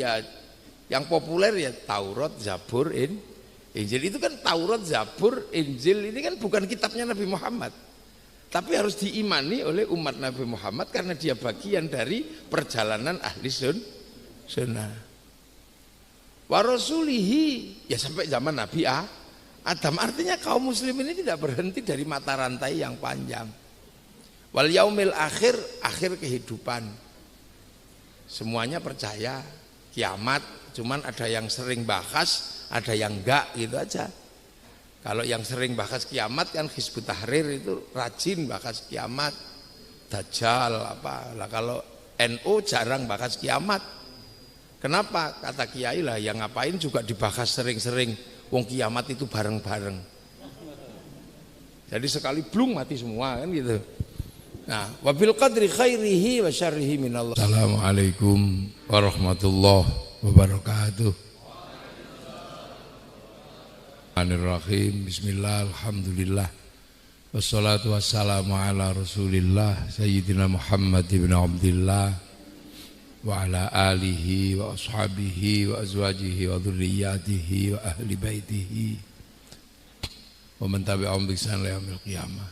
ya yang populer ya Taurat, Zabur, Injil. Itu kan Taurat, Zabur, Injil ini kan bukan kitabnya Nabi Muhammad. Tapi harus diimani oleh umat Nabi Muhammad karena dia bagian dari perjalanan ahli sunnah. Wa rasulihi, ya sampai zaman Nabi Adam. Artinya kaum muslim ini tidak berhenti dari mata rantai yang panjang. Wal yaumil akhir, akhir kehidupan. Semuanya percaya kiamat, cuman ada yang sering bahas, ada yang enggak, gitu aja. Kalau yang sering bahas kiamat kan Hizbut Tahrir itu rajin bahas kiamat, Dajjal apa. Lah kalau NU jarang bahas kiamat. Kenapa? Kata kiai lah yang ngapain juga dibahas sering-sering. Wong kiamat itu bareng-bareng. Jadi sekali blung mati semua kan gitu. Nah, wabil qadri khairihi wa syarrihi minallah. Assalamualaikum warahmatullahi wabarakatuh. Bismillahirrahmanirrahim. Bismillah, alhamdulillah. Wassalatu wassalamu ala rasulillah Sayyidina Muhammad ibn Abdillah wa ala alihi wa ashabihi wa azwajihi wa dhurriyyatihi wa ahli baitihi wa man tabi'ahum bi ihsan ila yaumil qiyamah.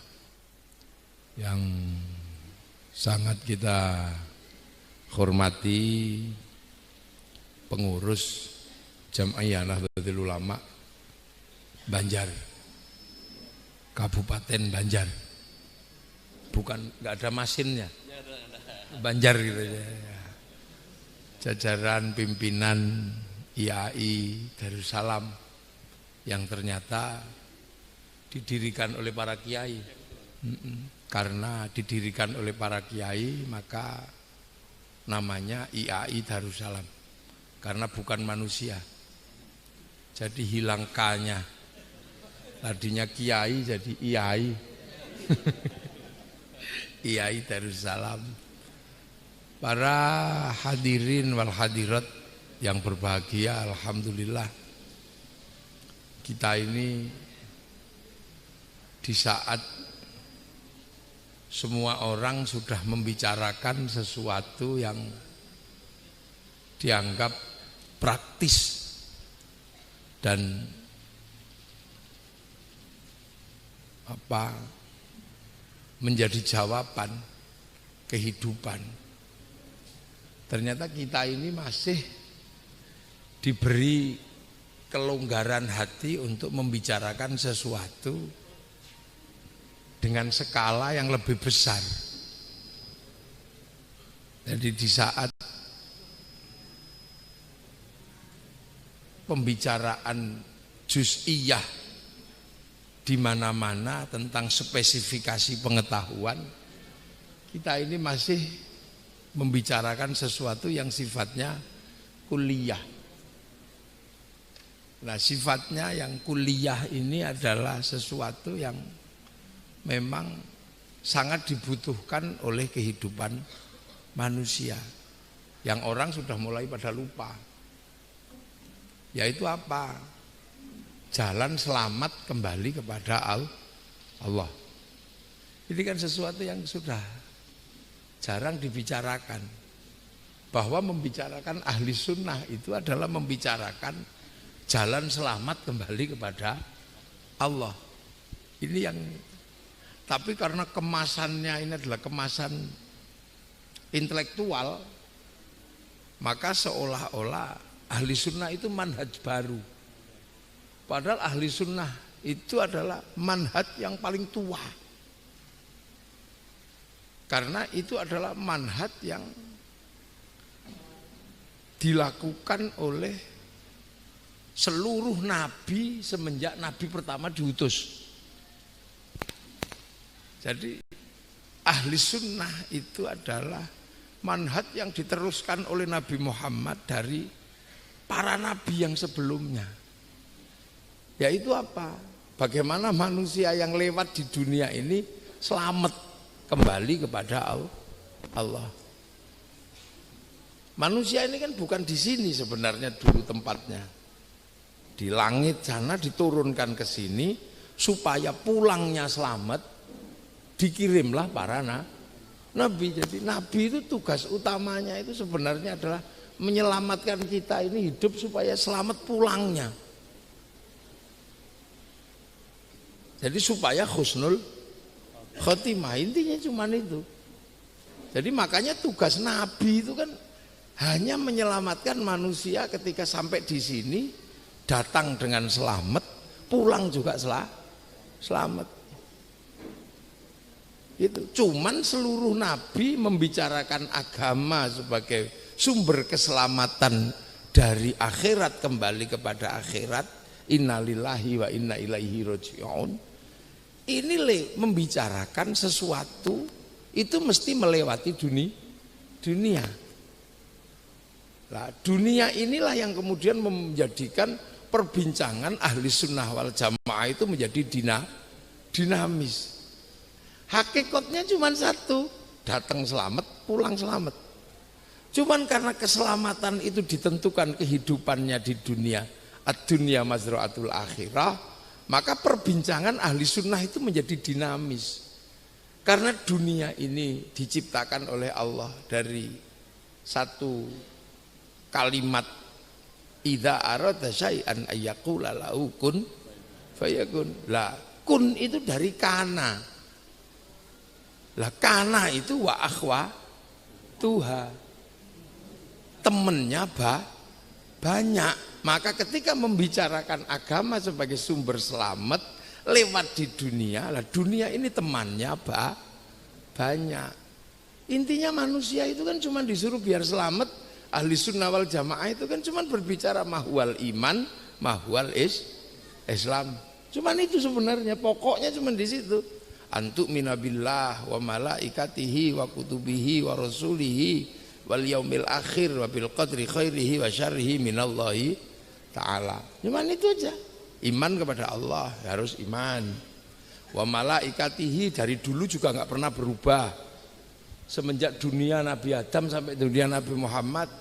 Yang sangat kita hormati pengurus Jam'iyah Nahdlatul Ulama Banjar, Kabupaten Banjar, bukan nggak ada mesinnya, Banjar gitu ya. Jajaran pimpinan IAI Darussalam yang ternyata didirikan oleh para kiai. Karena didirikan oleh para kiai maka namanya IAI Darussalam, karena bukan manusia. Jadi hilang K-nya. Tadinya kiai jadi IAI. IAI Darussalam. Para hadirin wal hadirat yang berbahagia, alhamdulillah kita ini di saat semua orang sudah membicarakan sesuatu yang dianggap praktis dan menjadi jawaban kehidupan. Ternyata kita ini masih diberi kelonggaran hati untuk membicarakan sesuatu dengan skala yang lebih besar. Jadi di saat pembicaraan juz'iyah di mana-mana tentang spesifikasi pengetahuan, kita ini masih membicarakan sesuatu yang sifatnya kuliah. Nah, sifatnya yang kuliah ini adalah sesuatu yang memang sangat dibutuhkan oleh kehidupan manusia, yang orang sudah mulai pada lupa. Yaitu apa? Jalan selamat kembali kepada Allah. Ini kan sesuatu yang sudah jarang dibicarakan. Bahwa membicarakan ahli sunnah itu adalah membicarakan jalan selamat kembali kepada Allah. Ini yang, tapi karena kemasannya ini adalah kemasan intelektual, maka seolah-olah ahli sunnah itu manhaj baru. Padahal ahli sunnah itu adalah manhaj yang paling tua. Karena itu adalah manhaj yang dilakukan oleh seluruh nabi semenjak nabi pertama diutus. Jadi ahli sunnah itu adalah manhaj yang diteruskan oleh Nabi Muhammad dari para nabi yang sebelumnya. Yaitu apa? Bagaimana manusia yang lewat di dunia ini selamat kembali kepada Allah. Manusia ini kan bukan di sini sebenarnya dulu tempatnya. Di langit sana diturunkan ke sini supaya pulangnya selamat, dikirimlah para nabi. Jadi nabi itu tugas utamanya itu sebenarnya adalah menyelamatkan kita ini hidup supaya selamat pulangnya. Jadi supaya husnul khotimah, intinya cuma itu. Jadi makanya tugas Nabi itu kan hanya menyelamatkan manusia ketika sampai di sini, datang dengan selamat, pulang juga selamat. Itu cuman seluruh nabi membicarakan agama sebagai sumber keselamatan dari akhirat kembali kepada akhirat. Innalillahi wa inna ilaihi raji'un. Ini membicarakan sesuatu itu mesti melewati dunia. Nah, dunia inilah yang kemudian menjadikan perbincangan ahli sunnah wal jamaah itu menjadi dinamis. Hakikatnya cuma satu, datang selamat, pulang selamat. Cuman karena keselamatan itu ditentukan kehidupannya di dunia, ad-dunya mazra'atul akhirah, maka perbincangan ahli sunnah itu menjadi dinamis. Karena dunia ini diciptakan oleh Allah dari satu kalimat idza arada syai'an ayyaqula lahu kun fayakun. Lah kun itu dari kana. Lah kana itu wa akhwa tuha. Temennya banyak. Maka ketika membicarakan agama sebagai sumber selamat lewat di dunia, lah dunia ini temannya banyak. Intinya manusia itu kan cuma disuruh biar selamat. Ahli sunnah wal jamaah itu kan cuma berbicara mahwal iman, mahwal Islam. Cuman itu sebenarnya pokoknya cuma di situ. Antuk minabillah wa malaikatihi wa kutubihi wa rasulihi wal yaumil akhir wa bil qadri khairihi wa syarrihi minallahi ta'ala. Cuman itu aja. Iman kepada Allah, harus iman. Wa malaikatihi dari dulu juga nggak pernah berubah. Semenjak dunia Nabi Adam sampai dunia Nabi Muhammad,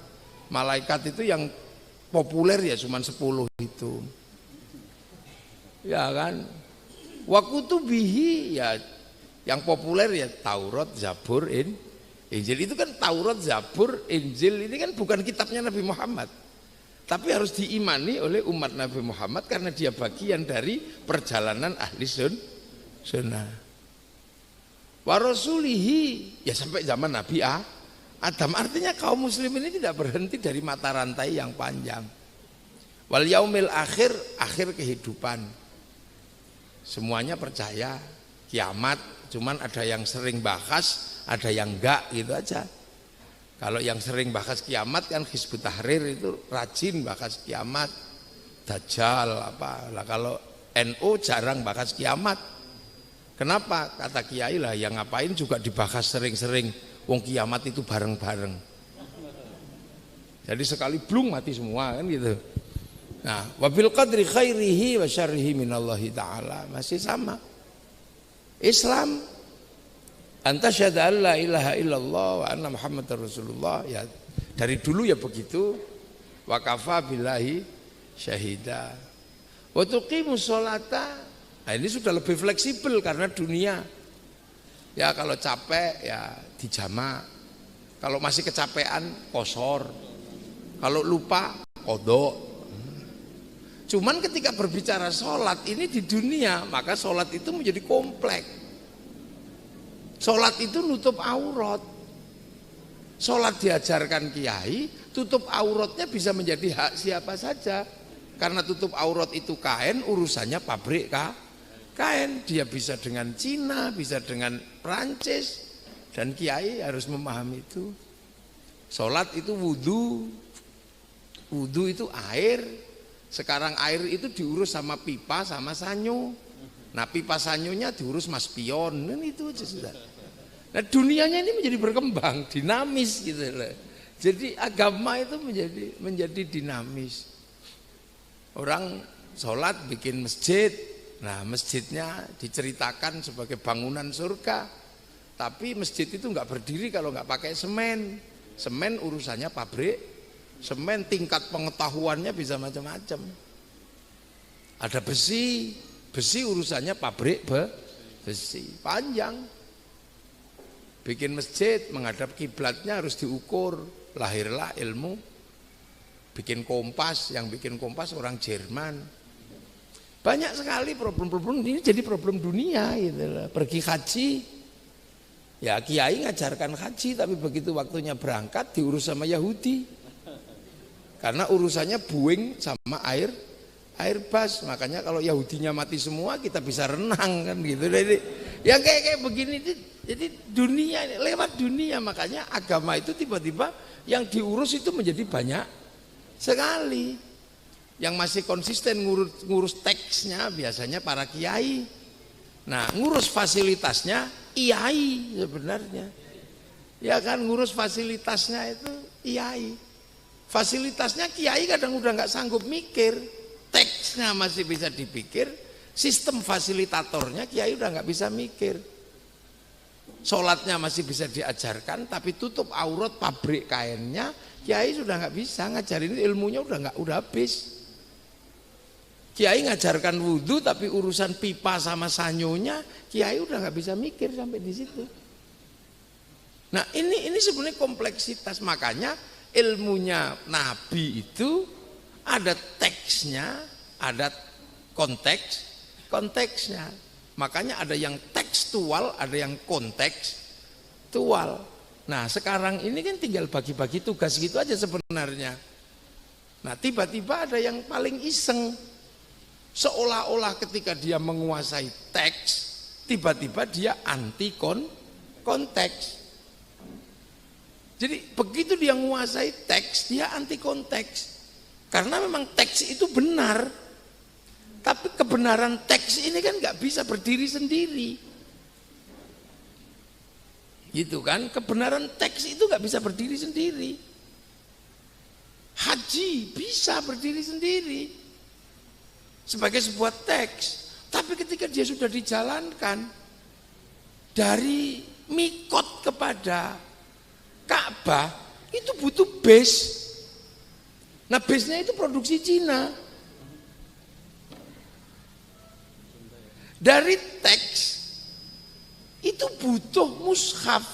malaikat itu yang populer ya cuman 10 itu. Ya kan? Wa kutubihi ya yang populer ya Taurat, Zabur, Injil. Itu kan Taurat, Zabur, Injil ini kan bukan kitabnya Nabi Muhammad. Tapi harus diimani oleh umat Nabi Muhammad karena dia bagian dari perjalanan ahli sunnah. Wa rasulihi ya sampai zaman Nabi Adam. Artinya kaum muslim ini tidak berhenti dari mata rantai yang panjang. Wal yaumil akhir, akhir kehidupan. Semuanya percaya kiamat, cuman ada yang sering bahas, ada yang enggak gitu aja. Kalau yang sering bahas kiamat kan Hizbut Tahrir itu rajin bahas kiamat, Dajjal apa. Lah kalau NU jarang bahas kiamat. Kenapa? Kata kiai lah yang ngapain juga dibahas sering-sering. Wong kiamat itu bareng-bareng. Jadi sekali blung mati semua kan gitu. Nah, wabil qadri khairihi wa syarrihi minallahi ta'ala masih sama. Islam anta syahada an la ilaha illallah wa anna muhammadar rasulullah ya dari dulu ya begitu. Wa kafa billahi syahida. Wa tuqimus sholata. Nah, ini sudah lebih fleksibel karena dunia. Ya kalau capek ya dijamak. Kalau masih kecapean kosor. Kalau lupa qodho. Cuman ketika berbicara sholat ini di dunia, maka sholat itu menjadi kompleks. Sholat itu nutup aurat. Sholat diajarkan kiai, tutup auratnya bisa menjadi hak siapa saja. Karena tutup aurat itu kain, urusannya pabrik kain. Dia bisa dengan Cina, bisa dengan Prancis. Dan kiai harus memahami itu. Sholat itu wudhu. Wudhu itu air. Sekarang air itu diurus sama pipa sama sanyo. Nah pipa sanyonya diurus Mas Pion. Kan itu aja sudah. Nah dunianya ini menjadi berkembang, dinamis gitu loh. Jadi agama itu menjadi dinamis. Orang sholat bikin masjid. Nah masjidnya diceritakan sebagai bangunan surga. Tapi masjid itu nggak berdiri kalau nggak pakai semen. Semen urusannya pabrik. Semen tingkat pengetahuannya bisa macam-macam. Ada besi urusannya pabrik besi, panjang. Bikin masjid menghadap kiblatnya harus diukur, lahirlah ilmu bikin Kompas, yang bikin Kompas orang Jerman. Banyak sekali problem-problem ini jadi problem dunia gitu loh. Pergi haji, ya kiai ngajarkan haji, tapi begitu waktunya berangkat diurus sama Yahudi. Karena urusannya Boeing sama Airbus, makanya kalau Yahudinya mati semua kita bisa renang kan gitu. Jadi ya kayak begini, jadi dunia lewat dunia, makanya agama itu tiba-tiba yang diurus itu menjadi banyak sekali. Yang masih konsisten ngurus teksnya biasanya para kiai. Nah, ngurus fasilitasnya iai sebenarnya. Ya kan, ngurus fasilitasnya itu iai. Fasilitasnya kiai kadang udah nggak sanggup mikir. Teksnya masih bisa dipikir, sistem fasilitatornya kiai udah nggak bisa mikir. Sholatnya masih bisa diajarkan, tapi tutup aurat pabrik kainnya kiai sudah nggak bisa ngajarin, ilmunya udah habis. Kiai ngajarkan wudhu, tapi urusan pipa sama sanyonya kiai udah nggak bisa mikir sampai di situ. Nah ini sebenarnya kompleksitas, makanya ilmunya Nabi itu ada teksnya, ada konteksnya. Makanya ada yang tekstual, ada yang kontekstual. Nah sekarang ini kan tinggal bagi-bagi tugas gitu aja sebenarnya. Nah tiba-tiba ada yang paling iseng, seolah-olah ketika dia menguasai teks, tiba-tiba dia anti konteks. Jadi begitu dia menguasai teks, dia anti konteks. Karena memang teks itu benar, tapi kebenaran teks ini kan nggak bisa berdiri sendiri, gitu kan? Kebenaran teks itu nggak bisa berdiri sendiri. Haji bisa berdiri sendiri sebagai sebuah teks, tapi ketika dia sudah dijalankan dari mikot kepada Ka'bah itu butuh base. Nah base-nya itu produksi Cina. Dari teks itu butuh mushaf.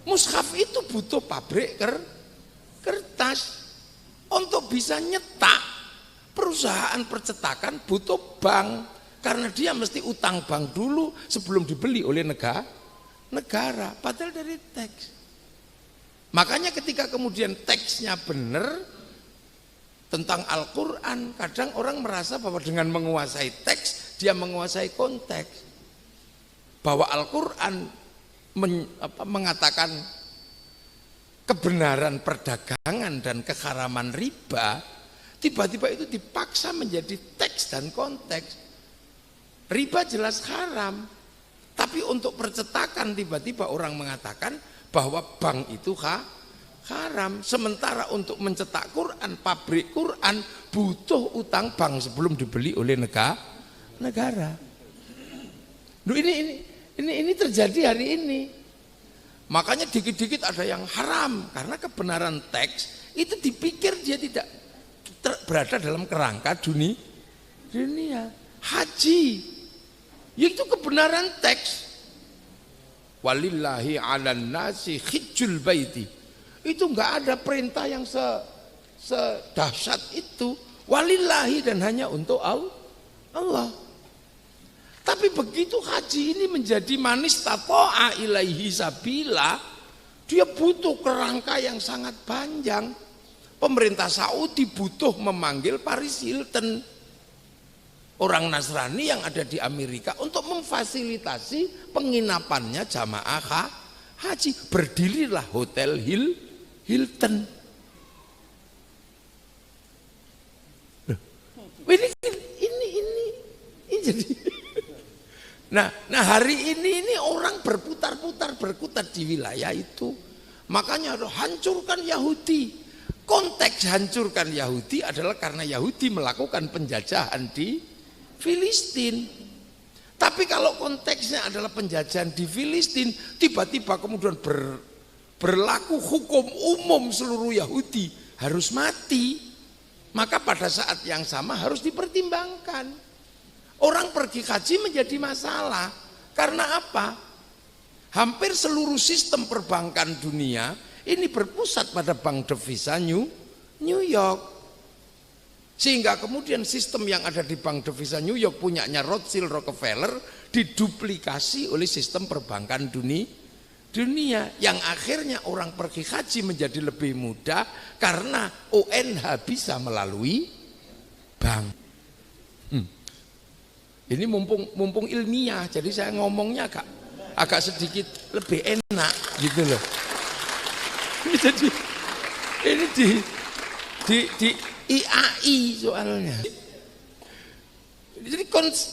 Mushaf itu butuh pabrik kertas. Untuk bisa nyetak, perusahaan percetakan butuh bank. Karena dia mesti utang bank dulu sebelum dibeli oleh negara. Padahal dari teks. Makanya ketika kemudian teksnya benar tentang Al-Quran, kadang orang merasa bahwa dengan menguasai teks, dia menguasai konteks. Bahwa Al-Quran mengatakan kebenaran perdagangan dan keharaman riba, tiba-tiba itu dipaksa menjadi teks dan konteks. Riba jelas haram, tapi untuk percetakan tiba-tiba orang mengatakan bahwa bank itu haram. Sementara untuk mencetak Quran, pabrik Quran butuh utang bank sebelum dibeli oleh negara. Duh, ini terjadi hari ini. Makanya dikit-dikit ada yang haram karena kebenaran teks itu dipikir dia tidak berada dalam kerangka dunia. Haji yaitu kebenaran teks. Walillahi 'alan nasi hijjul baiti. Itu enggak ada perintah yang sedahsyat itu. Walillahi, dan hanya untuk Allah. Tapi begitu haji ini menjadi manis tato'a ilaihi sabila, dia butuh kerangka yang sangat panjang. Pemerintah Saudi butuh memanggil Paris Hilton, orang Nasrani yang ada di Amerika, untuk memfasilitasi penginapannya jamaah haji. Berdirilah Hotel Hilton. Ini jadi. Nah hari ini orang berkutat di wilayah itu. Makanya hancurkan Yahudi. Konteks hancurkan Yahudi adalah karena Yahudi melakukan penjajahan di Filistin. Tapi kalau konteksnya adalah penjajahan di Filistin, tiba-tiba kemudian berlaku hukum umum seluruh Yahudi harus mati, maka pada saat yang sama harus dipertimbangkan. Orang pergi haji menjadi masalah karena apa? Hampir seluruh sistem perbankan dunia ini berpusat pada Bank Devisa New New York. Sehingga kemudian sistem yang ada di bank devisa New York punyanya Rothschild Rockefeller diduplikasi oleh sistem perbankan dunia yang akhirnya orang pergi haji menjadi lebih mudah karena ONH bisa melalui bank. Ini mumpung ilmiah, jadi saya ngomongnya agak sedikit lebih enak gitu loh. Jadi ini di IAI soalnya. Jadi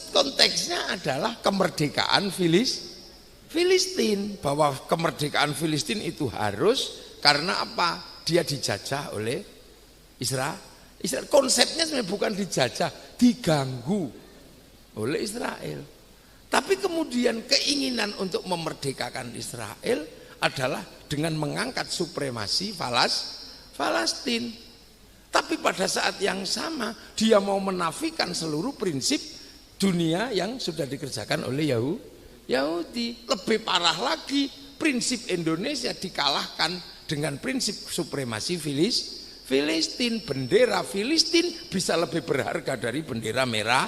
konteksnya adalah kemerdekaan Filistin, bahwa kemerdekaan Filistin itu harus karena apa? Dia dijajah oleh Israel. Konsepnya sebenarnya bukan dijajah, diganggu oleh Israel. Tapi kemudian keinginan untuk memerdekakan Israel adalah dengan mengangkat supremasi Palestina. Tapi pada saat yang sama dia mau menafikan seluruh prinsip dunia yang sudah dikerjakan oleh Yahudi. Lebih parah lagi, prinsip Indonesia dikalahkan dengan prinsip supremasi Filistin. Bendera Filistin bisa lebih berharga dari bendera merah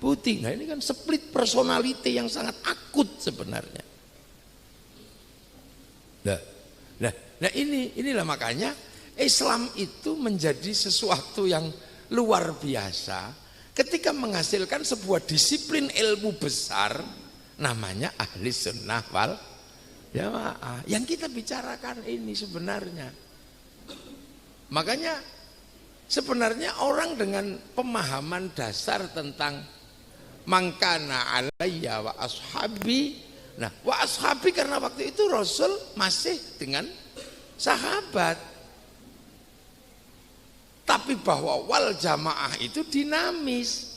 putih. Nah ini kan split personality yang sangat akut sebenarnya. Nah inilah makanya Islam itu menjadi sesuatu yang luar biasa ketika menghasilkan sebuah disiplin ilmu besar namanya ahli sunnah wal jamaah. Yang kita bicarakan ini sebenarnya. Makanya sebenarnya orang dengan pemahaman dasar tentang mangkana alayya wa ashabi. Nah, wa ashabi karena waktu itu Rasul masih dengan sahabat. Tapi bahwa wal jamaah itu dinamis.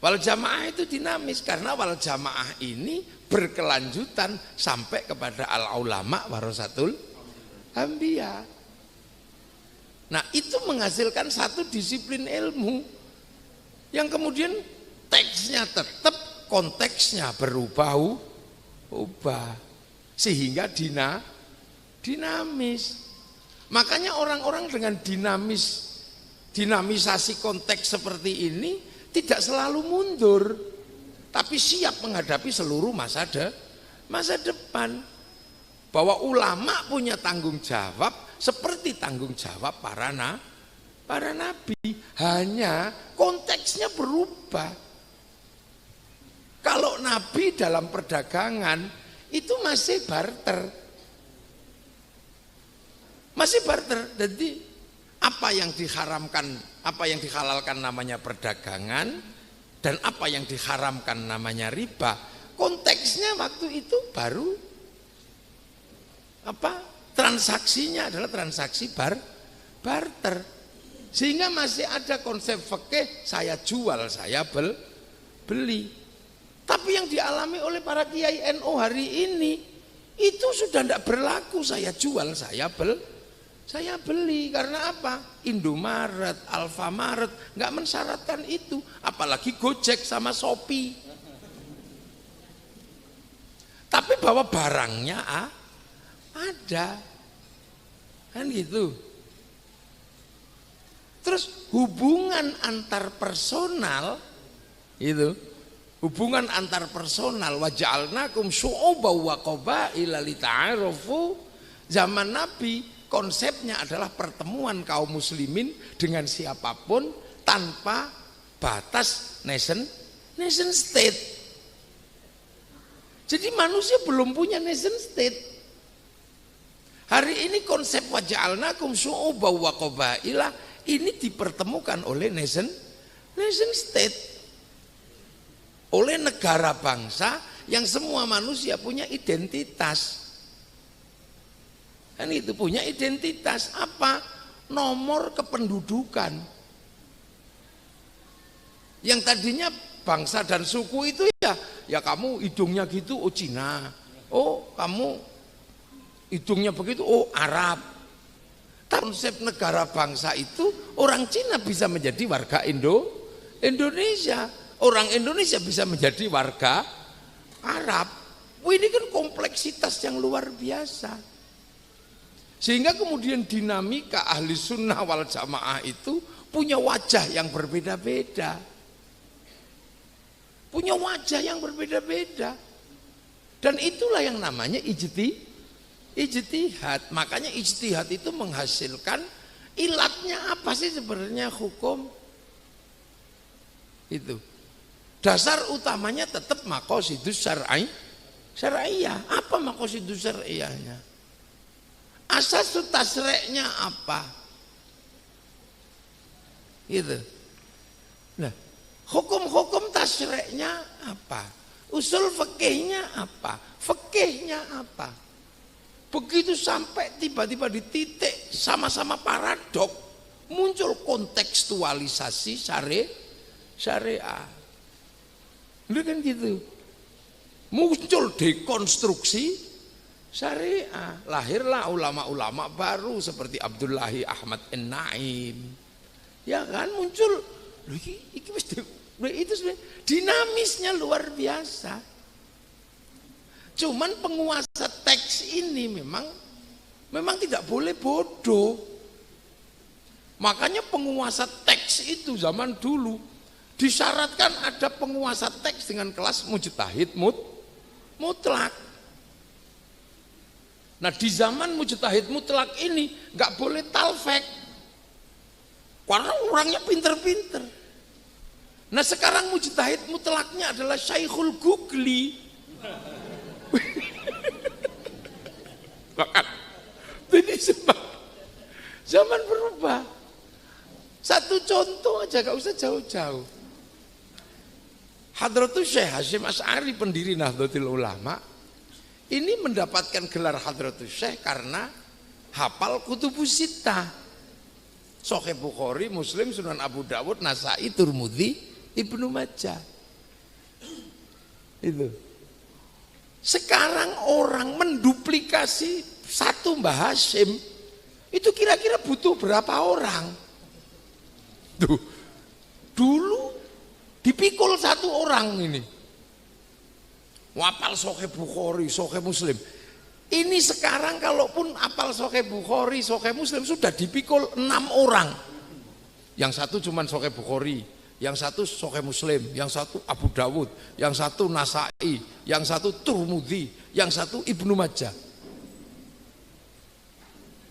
Wal jamaah itu dinamis karena wal jamaah ini berkelanjutan sampai kepada al ulama warasatul anbiya. Nah, itu menghasilkan satu disiplin ilmu yang kemudian teksnya tetap, konteksnya berubah sehingga dinamis. Makanya orang-orang dengan dinamisasi konteks seperti ini tidak selalu mundur, tapi siap menghadapi seluruh masa depan. Bahwa ulama punya tanggung jawab seperti tanggung jawab para nabi, hanya konteksnya berubah. Kalau nabi dalam perdagangan itu masih barter. Jadi apa yang diharamkan, apa yang dihalalkan namanya perdagangan dan apa yang diharamkan namanya riba. Konteksnya waktu itu baru transaksinya adalah transaksi barter. Sehingga masih ada konsep fikih saya jual, saya beli. Tapi yang dialami oleh para kiai NU hari ini itu sudah tidak berlaku saya jual, saya beli. Karena apa? Indomaret, Alfamaret nggak mensyaratkan itu, apalagi Gojek sama Shopee. Tapi bahwa barangnya ada, kan gitu. Terus hubungan antar personal itu, hubungan antar personal, waja'alnakum syu'uban wa qabaila lita'arafu. Zaman Nabi konsepnya adalah pertemuan kaum muslimin dengan siapapun tanpa batas nation state. Jadi manusia belum punya nation state. Hari ini konsep waja'alnakum syu'uban wa qabaila ini dipertemukan oleh nation state, oleh negara bangsa yang semua manusia punya identitas. Kan itu punya identitas apa? Nomor kependudukan. Yang tadinya bangsa dan suku itu ya kamu hidungnya gitu, oh Cina. Oh kamu hidungnya begitu, oh Arab. Konsep negara bangsa itu orang Cina bisa menjadi warga Indonesia. Orang Indonesia bisa menjadi warga Arab. Ini kan kompleksitas yang luar biasa. Sehingga kemudian dinamika ahli sunnah wal jamaah itu punya wajah yang berbeda-beda. Punya wajah yang berbeda-beda. Dan itulah yang namanya ijtihad. Makanya ijtihad itu menghasilkan ilatnya apa sih sebenarnya hukum. Itu. Dasar utamanya tetap maqasidus syar'iyah. Apa maqasidus syar'iyahnya? Asas tasreknya apa? Gitu. Nah, hukum-hukum tasreknya apa? Usul fikihnya apa? Fikihnya apa? Begitu sampai tiba-tiba di titik sama-sama paradok, muncul kontekstualisasi syariah. Lu kan gitu. Muncul dekonstruksi syariah, lahirlah ulama-ulama baru seperti Abdullahi Ahmad An-Naim, ya kan, muncul. Itu dinamisnya luar biasa. Cuman penguasa teks ini memang tidak boleh bodoh. Makanya penguasa teks itu zaman dulu disyaratkan ada penguasa teks dengan kelas mujtahid mutlak. Nah di zaman mujtahid mutlak ini nggak boleh talfek, karena orangnya pinter-pinter. Nah sekarang mujtahid mutlaknya adalah Syekhul Gugli. Bahkan jadi zaman berubah. Satu contoh aja, gak usah jauh-jauh. Hadratus Syekh Hasyim Asy'ari, pendiri Nahdlatul Ulama, ini mendapatkan gelar Hadratus Syekh karena hafal Kutubus Sittah. Sahih Bukhari, Muslim, Sunan Abu Dawud, Nasa'i, Tirmidzi, Ibnu Majah. Itu. Sekarang orang menduplikasi satu Mbah Hasyim itu kira-kira butuh berapa orang? Tuh, dulu dipikul satu orang ini. Wapal Sahih Bukhari, Sahih Muslim. Ini sekarang kalaupun apal Sahih Bukhari, Sahih Muslim sudah dipikul 6 orang. Yang satu cuman Sahih Bukhari, yang satu Sahih Muslim, yang satu Abu Dawud, yang satu Nasa'i, yang satu Tirmidzi, yang satu Ibnu Majah.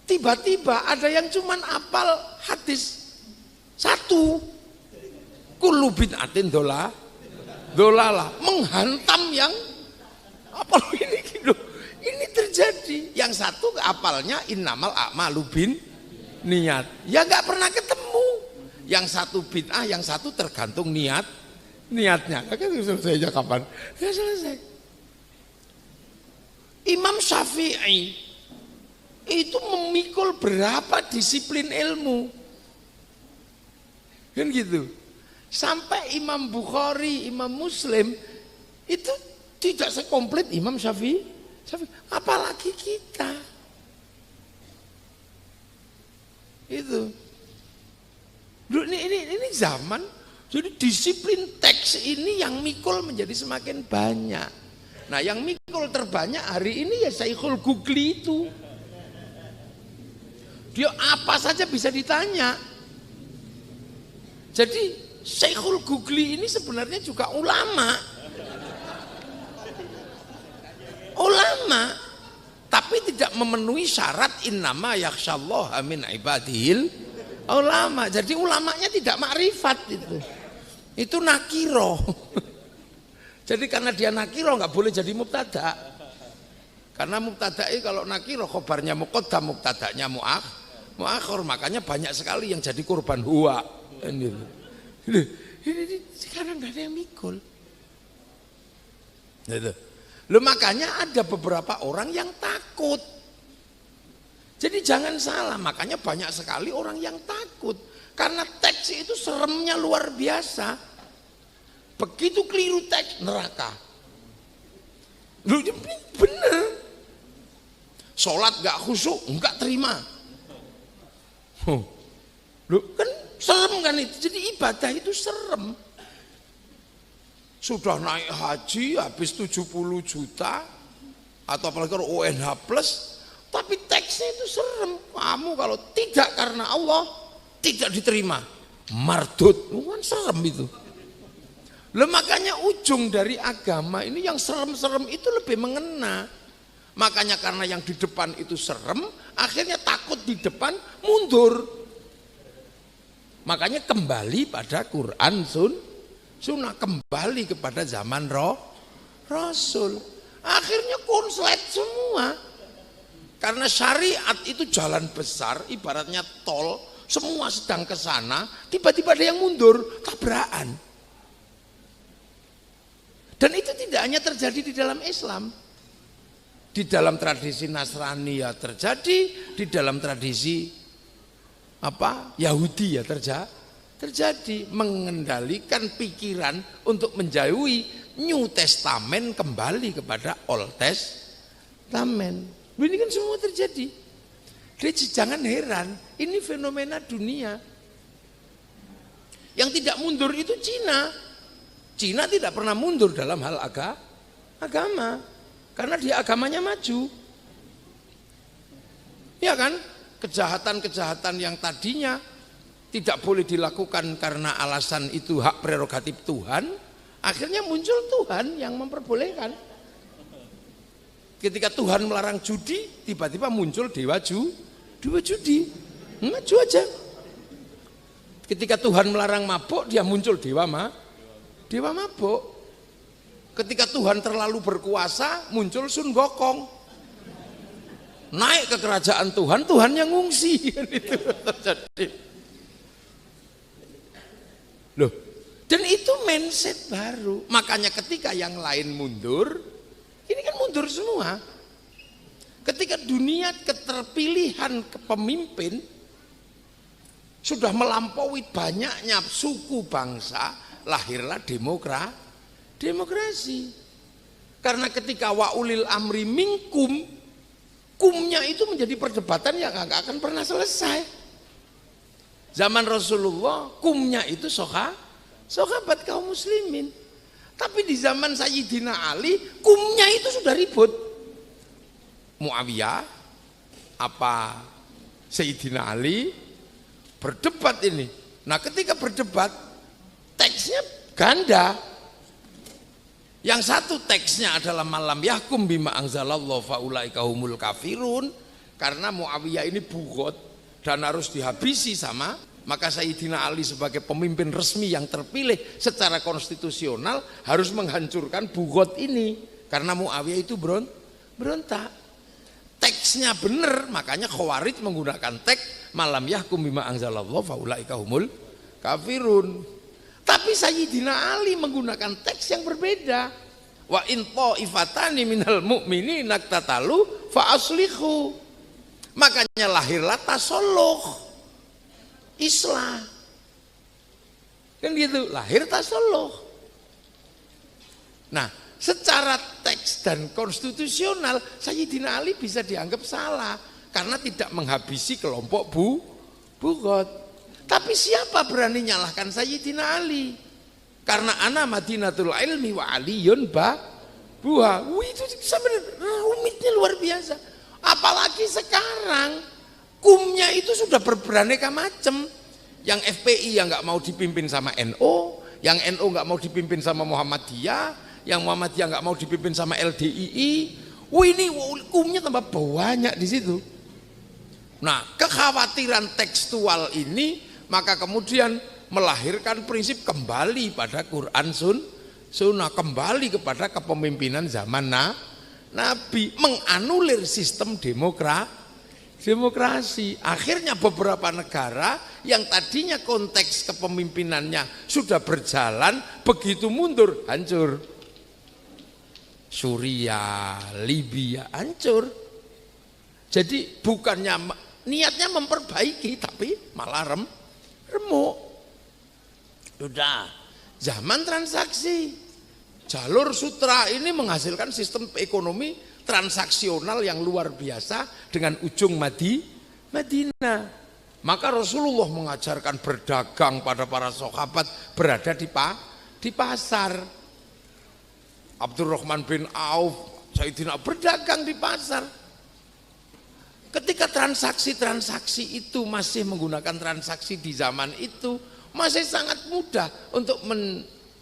Tiba-tiba ada yang cuman apal hadis satu, kullu bid'atin dolalah, menghantam yang apa ini gitu. Ini terjadi. Yang satu apalnya innamal a'malu bin niat, ya nggak pernah ketemu. Yang satu bid'ah, yang satu tergantung niatnya. Kan selesai kapan? Ya selesai. Imam Syafi'i itu memikul berapa disiplin ilmu, kan gitu. Sampai Imam Bukhari, Imam Muslim itu tidak sekomplit Imam Syafi'i. Apalagi kita. Itu. Ini zaman, jadi disiplin teks ini yang mikul menjadi semakin banyak. Nah, yang mikul terbanyak hari ini ya Syekhul Gugli itu. Dia apa saja bisa ditanya. Jadi Syekhul Gugli ini sebenarnya juga ulama, tapi tidak memenuhi syarat innama yakhsyallaha min ibadihil ulama. Jadi ulamanya tidak makrifat itu nakiro. Jadi karena dia nakiro nggak boleh jadi mubtada. Karena mubtada kalau nakiro khobarnya muqaddam, mubtadanya muakhir, makanya banyak sekali yang jadi korban huwa. Ini sekarang nggak ada yang mikul. Loh, makanya ada beberapa orang yang takut. Jadi jangan salah, makanya banyak sekali orang yang takut karena teks itu seremnya luar biasa. Begitu keliru teks, neraka. Loh, bener. Sholat nggak khusyuk, nggak terima. Loh, kan serem kan itu. Jadi ibadah itu serem. Sudah naik haji habis 70 juta atau apalagi UNH plus, tapi teks teksnya itu serem. Kamu kalau tidak karena Allah tidak diterima, mardut. Kan serem itu. Loh, makanya ujung dari agama ini yang serem-serem itu lebih mengena. Makanya karena yang di depan itu serem, akhirnya takut di depan mundur. Makanya kembali pada Quran sunnah, kembali kepada zaman Rasul. Akhirnya konslet semua. Karena syariat itu jalan besar, ibaratnya tol, semua sedang ke sana, tiba-tiba ada yang mundur, tabrakan. Dan itu tidak hanya terjadi di dalam Islam. Di dalam tradisi Nasrani ya terjadi, di dalam tradisi Yahudi ya terjadi, mengendalikan pikiran untuk menjauhi New Testament kembali kepada Old Testament. Ini kan semua terjadi. Jadi jangan heran, ini fenomena dunia. Yang tidak mundur itu Cina. Cina tidak pernah mundur dalam hal agama. Karena dia agamanya maju. Ya kan? Kejahatan-kejahatan yang tadinya tidak boleh dilakukan karena alasan itu hak prerogatif Tuhan, akhirnya muncul Tuhan yang memperbolehkan. Ketika Tuhan melarang judi, tiba-tiba muncul dewa judi. Maju aja. Ketika Tuhan melarang mabuk, dia muncul dewa mabuk. Ketika Tuhan terlalu berkuasa, muncul Sun Gokong. Naik ke kerajaan Tuhan yang ngungsi. Itu terjadi. Loh, dan itu mindset baru. Makanya ketika yang lain mundur, ini kan mundur semua. Ketika dunia keterpilihan kepemimpin sudah melampaui banyaknya suku bangsa, lahirlah demokrasi. Karena ketika wa ulil amri minkum, kumnya itu menjadi perdebatan yang nggak akan pernah selesai. Zaman Rasulullah kumnya itu sahabat kaum muslimin. Tapi di zaman Sayyidina Ali kumnya itu sudah ribut. Muawiyah apa Sayyidina Ali berdebat ini. Nah, ketika berdebat teksnya ganda. Yang satu teksnya adalah malam yahkum bima anzalallahu faulaika humul kafirun, karena Muawiyah ini bugot dan harus dihabisi sama, maka Sayyidina Ali sebagai pemimpin resmi yang terpilih secara konstitusional harus menghancurkan bugot ini karena Muawiyah itu berontak. Teksnya benar, makanya Khawarij menggunakan teks malam yahkum bima anzalallahu faulaika humul kafirun. Tapi Sayyidina Ali menggunakan teks yang berbeda. Wa in ta'ifatani minal mu'minina iqtatalu fa aslihu. Makanya lahirlah tasoluh, Islah. Kan gitu, lahir tasoluh. Nah, secara teks dan konstitusional Sayyidina Ali bisa dianggap salah karena tidak menghabisi kelompok bugot. Tapi siapa berani nyalahkan Sayyidina Ali? Karena ana madinatul ilmi wa aliyun buha. Itu sampai rumitnya luar biasa. Apalagi sekarang kumnya itu sudah beraneka macam. Yang FPI yang nggak mau dipimpin sama NO, yang NO nggak mau dipimpin sama Muhammadiyah, yang Muhammadiyah nggak mau dipimpin sama LDII. Ini kumnya tambah banyak di situ. Nah, kekhawatiran tekstual ini maka kemudian melahirkan prinsip kembali pada Quran sunnah, kembali kepada kepemimpinan zaman Nabi, menganulir sistem demokrasi. Akhirnya beberapa negara yang tadinya konteks kepemimpinannya sudah berjalan, begitu mundur, hancur. Suriah, Libya, hancur. Jadi bukannya niatnya memperbaiki, tapi malah remuk. Sudah zaman transaksi, jalur sutra ini menghasilkan sistem ekonomi transaksional yang luar biasa dengan ujung Madinah. Maka Rasulullah mengajarkan berdagang pada para sahabat berada di pasar. Abdurrahman bin Auf, Sayyidina berdagang di pasar. Ketika transaksi-transaksi itu masih menggunakan transaksi di zaman itu, masih sangat mudah untuk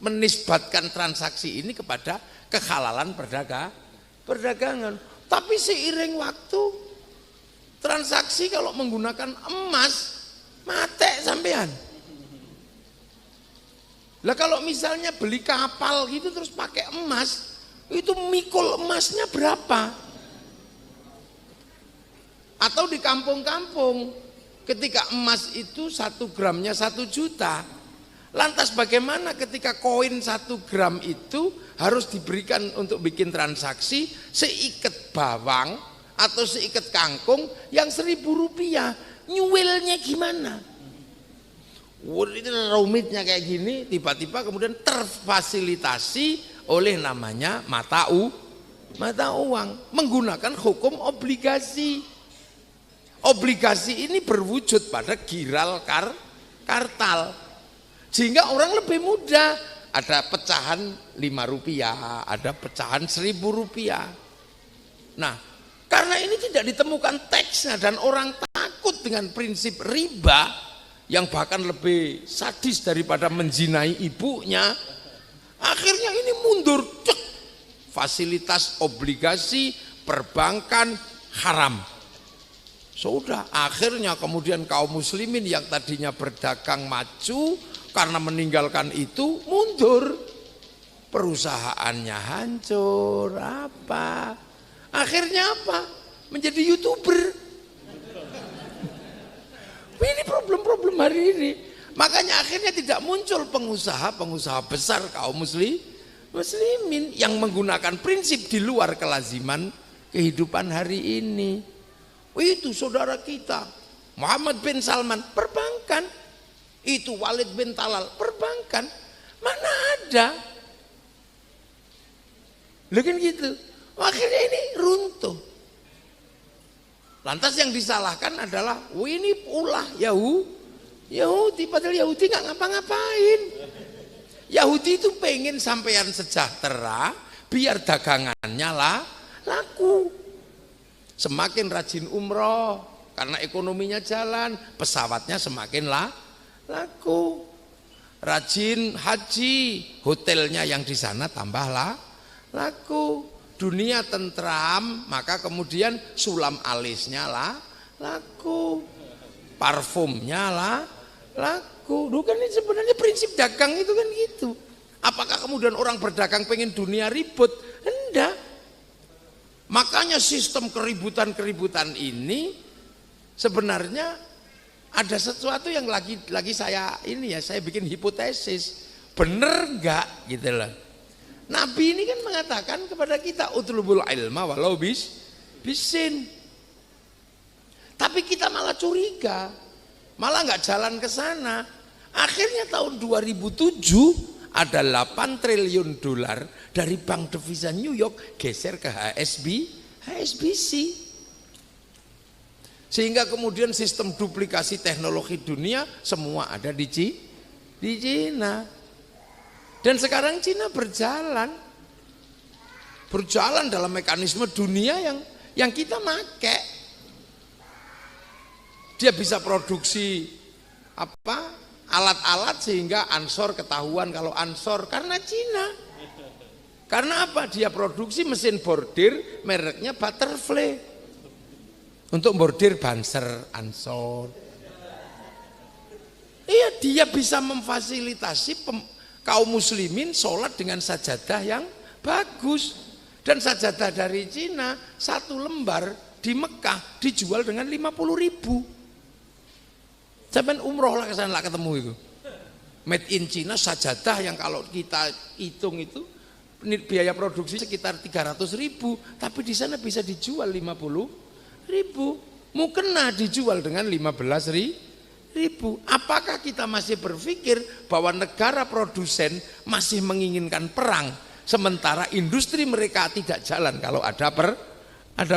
menisbatkan transaksi ini kepada kehalalan perdagangan. Tapi seiring waktu, transaksi kalau menggunakan emas, mate sampean. Lah kalau misalnya beli kapal gitu terus pakai emas, itu mikul emasnya berapa? Atau di kampung-kampung, ketika emas itu 1 gramnya 1 juta, lantas bagaimana ketika koin 1 gram itu harus diberikan untuk bikin transaksi seikat bawang atau seikat kangkung yang 1.000 rupiah, nyuwilnya gimana? Ini rumitnya kayak gini, tiba-tiba kemudian terfasilitasi oleh namanya mata uang, menggunakan hukum obligasi. Obligasi ini berwujud pada giral kartal, sehingga orang lebih mudah. Ada pecahan 5 rupiah, ada pecahan 1.000 rupiah. Nah, karena ini tidak ditemukan teksnya dan orang takut dengan prinsip riba yang bahkan lebih sadis daripada menzinai ibunya, akhirnya ini mundur. Fasilitas obligasi perbankan haram. Sudah, akhirnya kemudian kaum muslimin yang tadinya berdagang maju karena meninggalkan itu mundur. Perusahaannya hancur, apa? Akhirnya apa? Menjadi YouTuber. Ini problem-problem hari ini. Makanya akhirnya tidak muncul pengusaha-pengusaha besar kaum muslimin yang menggunakan prinsip di luar kelaziman kehidupan hari ini. Itu saudara kita Muhammad bin Salman, perbankan. Itu Walid bin Talal, perbankan. Mana ada? Loh kan gitu. Akhirnya ini runtuh. Lantas yang disalahkan adalah ini ulah Yahudi, padahal Yahudi nggak ngapa-ngapain. Yahudi itu pengen sampean sejahtera biar dagangannya laku. Semakin rajin umroh karena ekonominya jalan, pesawatnya semakin laku. Rajin haji, hotelnya yang di sana tambahlah laku. Dunia tentram, maka kemudian sulam alisnya laku. Parfumnya laku. Duh, kan ini sebenarnya prinsip dagang itu kan gitu. Apakah kemudian orang berdagang pengen dunia ribut? Enggak. Makanya sistem keributan-keributan ini sebenarnya ada sesuatu yang lagi saya bikin hipotesis, bener enggak gitu loh. Nabi ini kan mengatakan kepada kita utlubul ilma walau bisin. Tapi kita malah curiga, malah enggak jalan ke sana. Akhirnya tahun 2007 ada 8 triliun dolar dari bank devisa New York geser ke HSBC. Sehingga kemudian sistem duplikasi teknologi dunia semua ada di Cina. Dan sekarang Cina berjalan dalam mekanisme dunia yang kita make. Dia bisa produksi alat-alat sehingga Ansor ketahuan kalau Ansor karena Cina. Karena apa? Dia produksi mesin bordir mereknya Butterfly untuk bordir Banser Ansor. Iya, dia bisa memfasilitasi kaum muslimin sholat dengan sajadah yang bagus. Dan sajadah dari Cina 1 lembar di Mekah dijual dengan 50.000. Sampai umroh lah kesana lah ketemu itu. Made in China sajadah yang kalau kita hitung itu biaya produksi sekitar 300.000, tapi di sana bisa dijual 50.000. Mukena dijual dengan 15.000. Apakah kita masih berpikir bahwa negara produsen masih menginginkan perang, sementara industri mereka tidak jalan kalau ada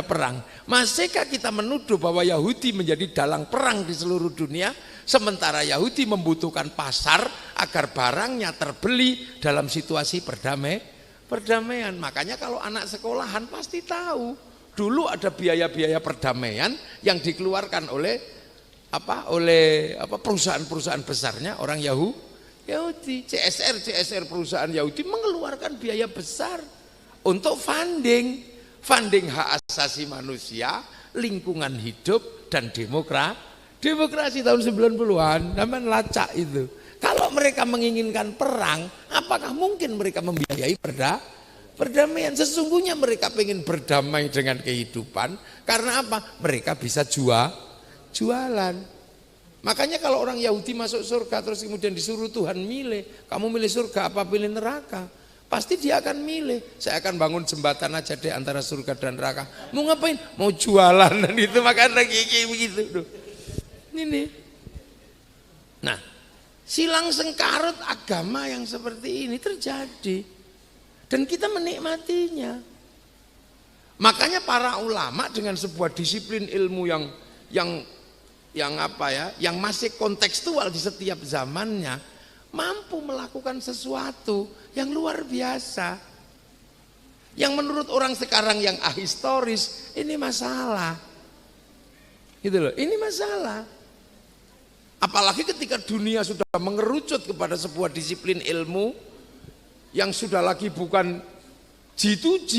perang? Masihkah kita menuduh bahwa Yahudi menjadi dalang perang di seluruh dunia, sementara Yahudi membutuhkan pasar agar barangnya terbeli dalam situasi perdamaian? Makanya kalau anak sekolahan pasti tahu Dulu ada biaya-biaya perdamaian yang dikeluarkan oleh perusahaan-perusahaan besarnya orang Yahudi. CSR perusahaan Yahudi mengeluarkan biaya besar untuk funding hak asasi manusia, lingkungan hidup dan demokrasi tahun 90-an. Namanya lacak itu. Kalau mereka menginginkan perang, apakah mungkin mereka membiayai perdamaian? Sesungguhnya mereka ingin berdamai dengan kehidupan. Karena apa? Mereka bisa jualan. Makanya kalau orang Yahudi masuk surga terus kemudian disuruh Tuhan milih, kamu milih surga apa pilih neraka? Pasti dia akan milih. Saya akan bangun jembatan aja deh antara surga dan neraka. Mau ngapain? Mau jualan dan itu makan lagi begitu tuh. Ini. Nah, silang sengkarut agama yang seperti ini terjadi. Dan kita menikmatinya. Makanya para ulama dengan sebuah disiplin ilmu yang masih kontekstual di setiap zamannya, mampu melakukan sesuatu yang luar biasa. Yang menurut orang sekarang yang ahistoris, ini masalah. Gitu loh, ini masalah. Apalagi ketika dunia sudah mengerucut kepada sebuah disiplin ilmu yang sudah lagi bukan G2G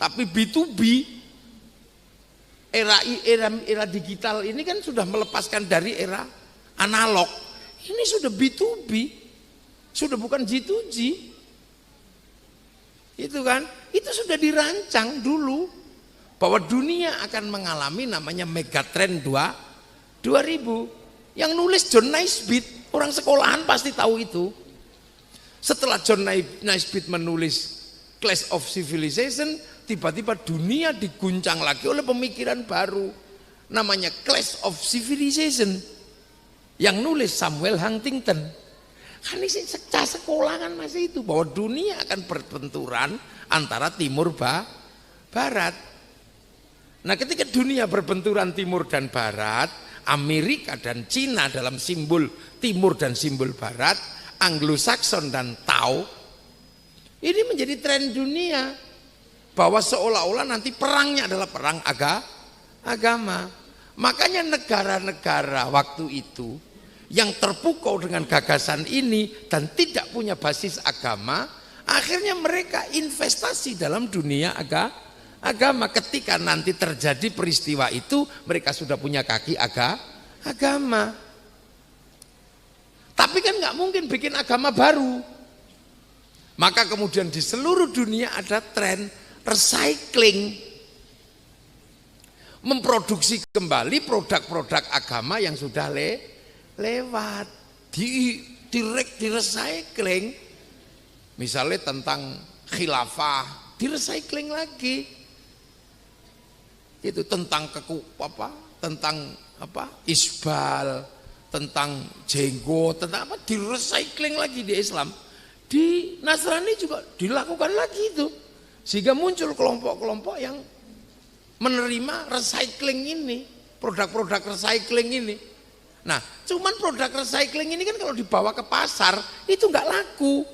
tapi B2B. Era digital ini kan sudah melepaskan dari era analog. Ini sudah B2B. Sudah bukan G2G. Itu kan? Itu sudah dirancang dulu bahwa dunia akan mengalami namanya megatrend 2000. Yang nulis John Naisbitt, orang sekolahan pasti tahu itu. Setelah John Naisbitt menulis Clash of Civilization, tiba-tiba dunia diguncang lagi oleh pemikiran baru namanya Clash of Civilization yang nulis Samuel Huntington. Kan ini secah sekolah kan masih itu, bahwa dunia akan berbenturan antara timur barat. Nah, ketika dunia berbenturan timur dan barat, Amerika dan Cina dalam simbol timur dan simbol barat, Anglo-Saxon dan Tao, ini menjadi tren dunia bahwa seolah-olah nanti perangnya adalah perang agama. Makanya negara-negara waktu itu yang terpukau dengan gagasan ini dan tidak punya basis agama, akhirnya mereka investasi dalam dunia agama. Ketika nanti terjadi peristiwa itu, mereka sudah punya kaki agama. Tapi kan nggak mungkin bikin agama baru. Maka kemudian di seluruh dunia ada tren recycling, memproduksi kembali produk-produk agama yang sudah lewat, di recycling. Misalnya tentang khilafah, di recycling lagi. Itu tentang tentang isbal, tentang jenggot, tentang apa, di recycling lagi di Islam. Di Nasrani juga dilakukan lagi itu. Sehingga muncul kelompok-kelompok yang menerima recycling ini, produk-produk recycling ini. Nah, cuman produk recycling ini kan kalau dibawa ke pasar itu nggak laku.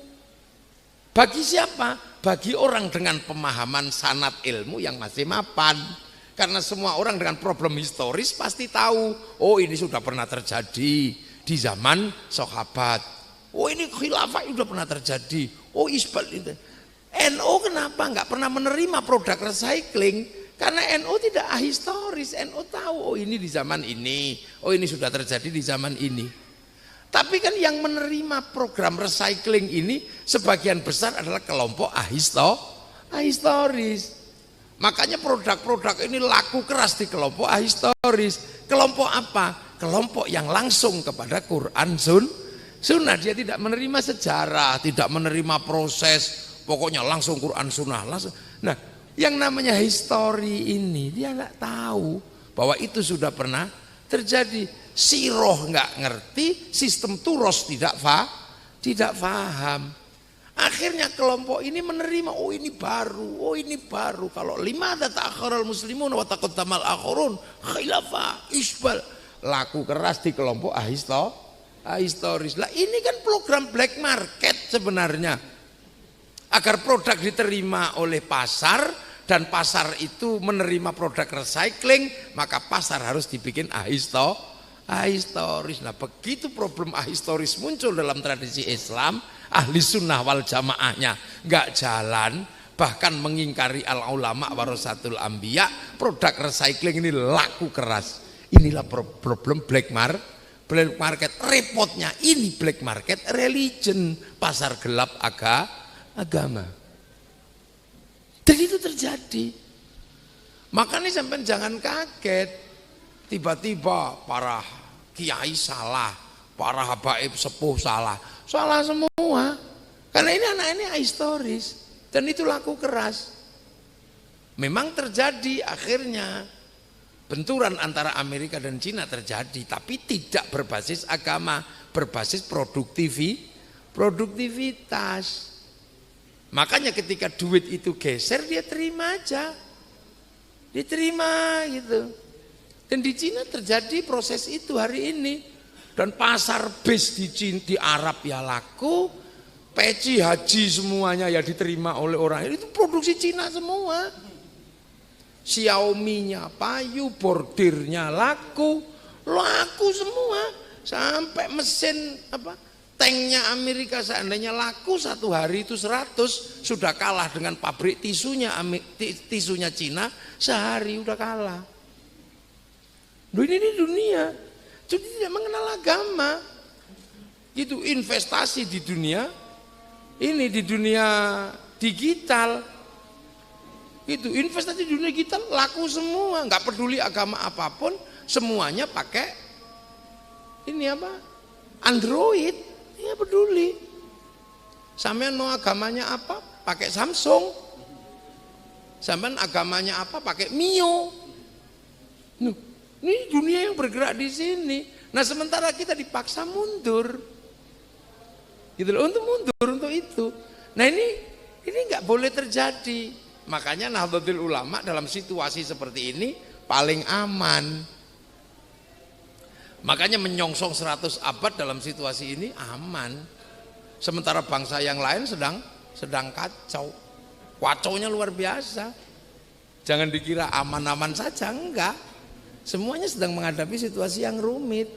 Bagi siapa? Bagi orang dengan pemahaman sanad ilmu yang masih mapan. Karena semua orang dengan problem historis pasti tahu, oh ini sudah pernah terjadi di zaman sahabat. Oh ini khilafah sudah pernah terjadi. Oh isbal itu. NU kenapa nggak pernah menerima produk recycling? Karena NU tidak ahistoris. NU tahu, oh ini di zaman ini, oh ini sudah terjadi di zaman ini. Tapi kan yang menerima program recycling ini sebagian besar adalah kelompok ahistoris. Makanya produk-produk ini laku keras di kelompok ahistoris. Kelompok apa? Kelompok yang langsung kepada Quran Sunnah. Dia tidak menerima sejarah, tidak menerima proses, pokoknya langsung Quran Sunnah. Nah, yang namanya histori ini dia nggak tahu bahwa itu sudah pernah terjadi. Siroh nggak ngerti, sistem turos tidak paham. Akhirnya kelompok ini menerima, oh ini baru. Kalau lima ta'akharal muslimun wa taqaddamal akhirun khilafah isbal, laku keras di kelompok ahistoris. Lah ini kan program black market sebenarnya. Agar produk diterima oleh pasar dan pasar itu menerima produk recycling, maka pasar harus dibikin ahistoris. Nah begitu problem ahistoris muncul dalam tradisi Islam, ahli sunnah wal jamaahnya nggak jalan, bahkan mengingkari al ulama warasatul anbiya, produk recycling ini laku keras. Inilah problem black market. Repotnya ini black market religion, pasar gelap agama. Dan itu terjadi. Makanya sampai jangan kaget, tiba-tiba para kiai salah, para habaib sepuh salah semua. Karena ini anak ini ahistoris dan itu laku keras. Memang terjadi akhirnya benturan antara Amerika dan Cina terjadi, tapi tidak berbasis agama, berbasis produktivitas. Makanya ketika duit itu geser, dia terima aja, diterima gitu. Dan di Cina terjadi proses itu hari ini. Dan pasar bis di Arab ya laku, peci haji semuanya ya diterima oleh orang. Itu produksi Cina semua. Xiaomi-nya payu, bordirnya laku semua. Sampai mesin tanknya Amerika seandainya laku satu hari itu 100, sudah kalah dengan pabrik tisunya Cina, sehari udah kalah. Ini dunia, jadi tidak mengenal agama. Gitu investasi di dunia ini, di dunia digital. Itu investasi di dunia digital laku semua, nggak peduli agama apapun, semuanya pakai ini Android. Ya peduli. Sampean mau agamanya apa? Pakai Samsung. Sampean agamanya apa? Pakai Mio. Ini dunia yang bergerak di sini. Nah sementara kita dipaksa mundur. Gitu loh, untuk mundur untuk itu. Nah ini nggak boleh terjadi. Makanya Nahdlatul Ulama dalam situasi seperti ini paling aman. Makanya menyongsong 100 abad dalam situasi ini aman. Sementara bangsa yang lain sedang kacau. Kacaunya luar biasa. Jangan dikira aman-aman saja, enggak. Semuanya sedang menghadapi situasi yang rumit.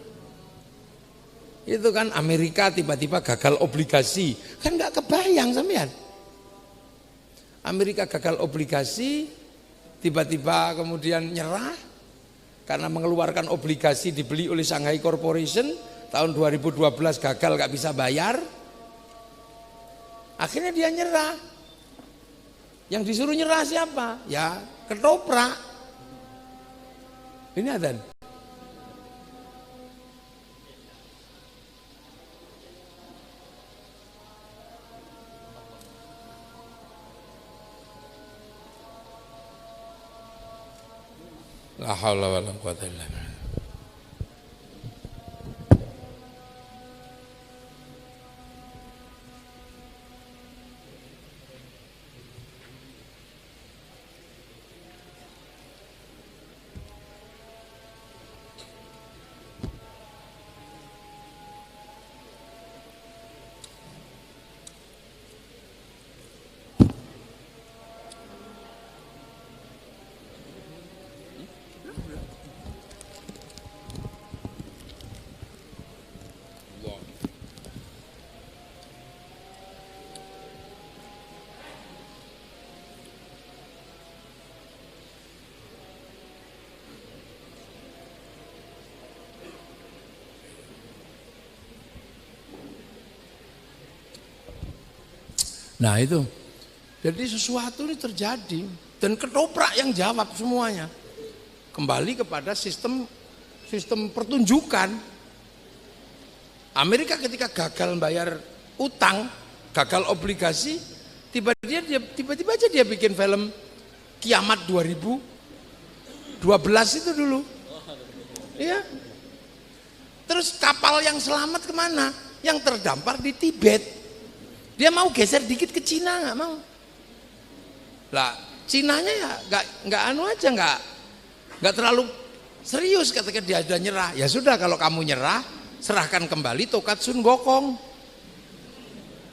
Itu kan Amerika tiba-tiba gagal obligasi. Kan enggak kebayang sampean. Amerika gagal obligasi, tiba-tiba kemudian nyerah karena mengeluarkan obligasi dibeli oleh Shanghai Corporation tahun 2012, gagal gak bisa bayar. Akhirnya dia nyerah. Yang disuruh nyerah siapa? Ya ketoprak. Ini adzan. La haula wala quwwata illa billah. Nah itu, jadi sesuatu ini terjadi dan ketoprak yang jawab semuanya. Kembali kepada sistem pertunjukan. Amerika ketika gagal bayar utang, gagal obligasi, tiba-tiba aja dia bikin film Kiamat 2012 itu dulu. Iya. Terus kapal yang selamat kemana? Yang terdampar di Tibet. Dia mau geser dikit ke Cina, nggak mau. Lah, Cinanya ya nggak terlalu serius ketika dia sudah nyerah. Ya sudah, kalau kamu nyerah, serahkan kembali Tokatsun Gokong.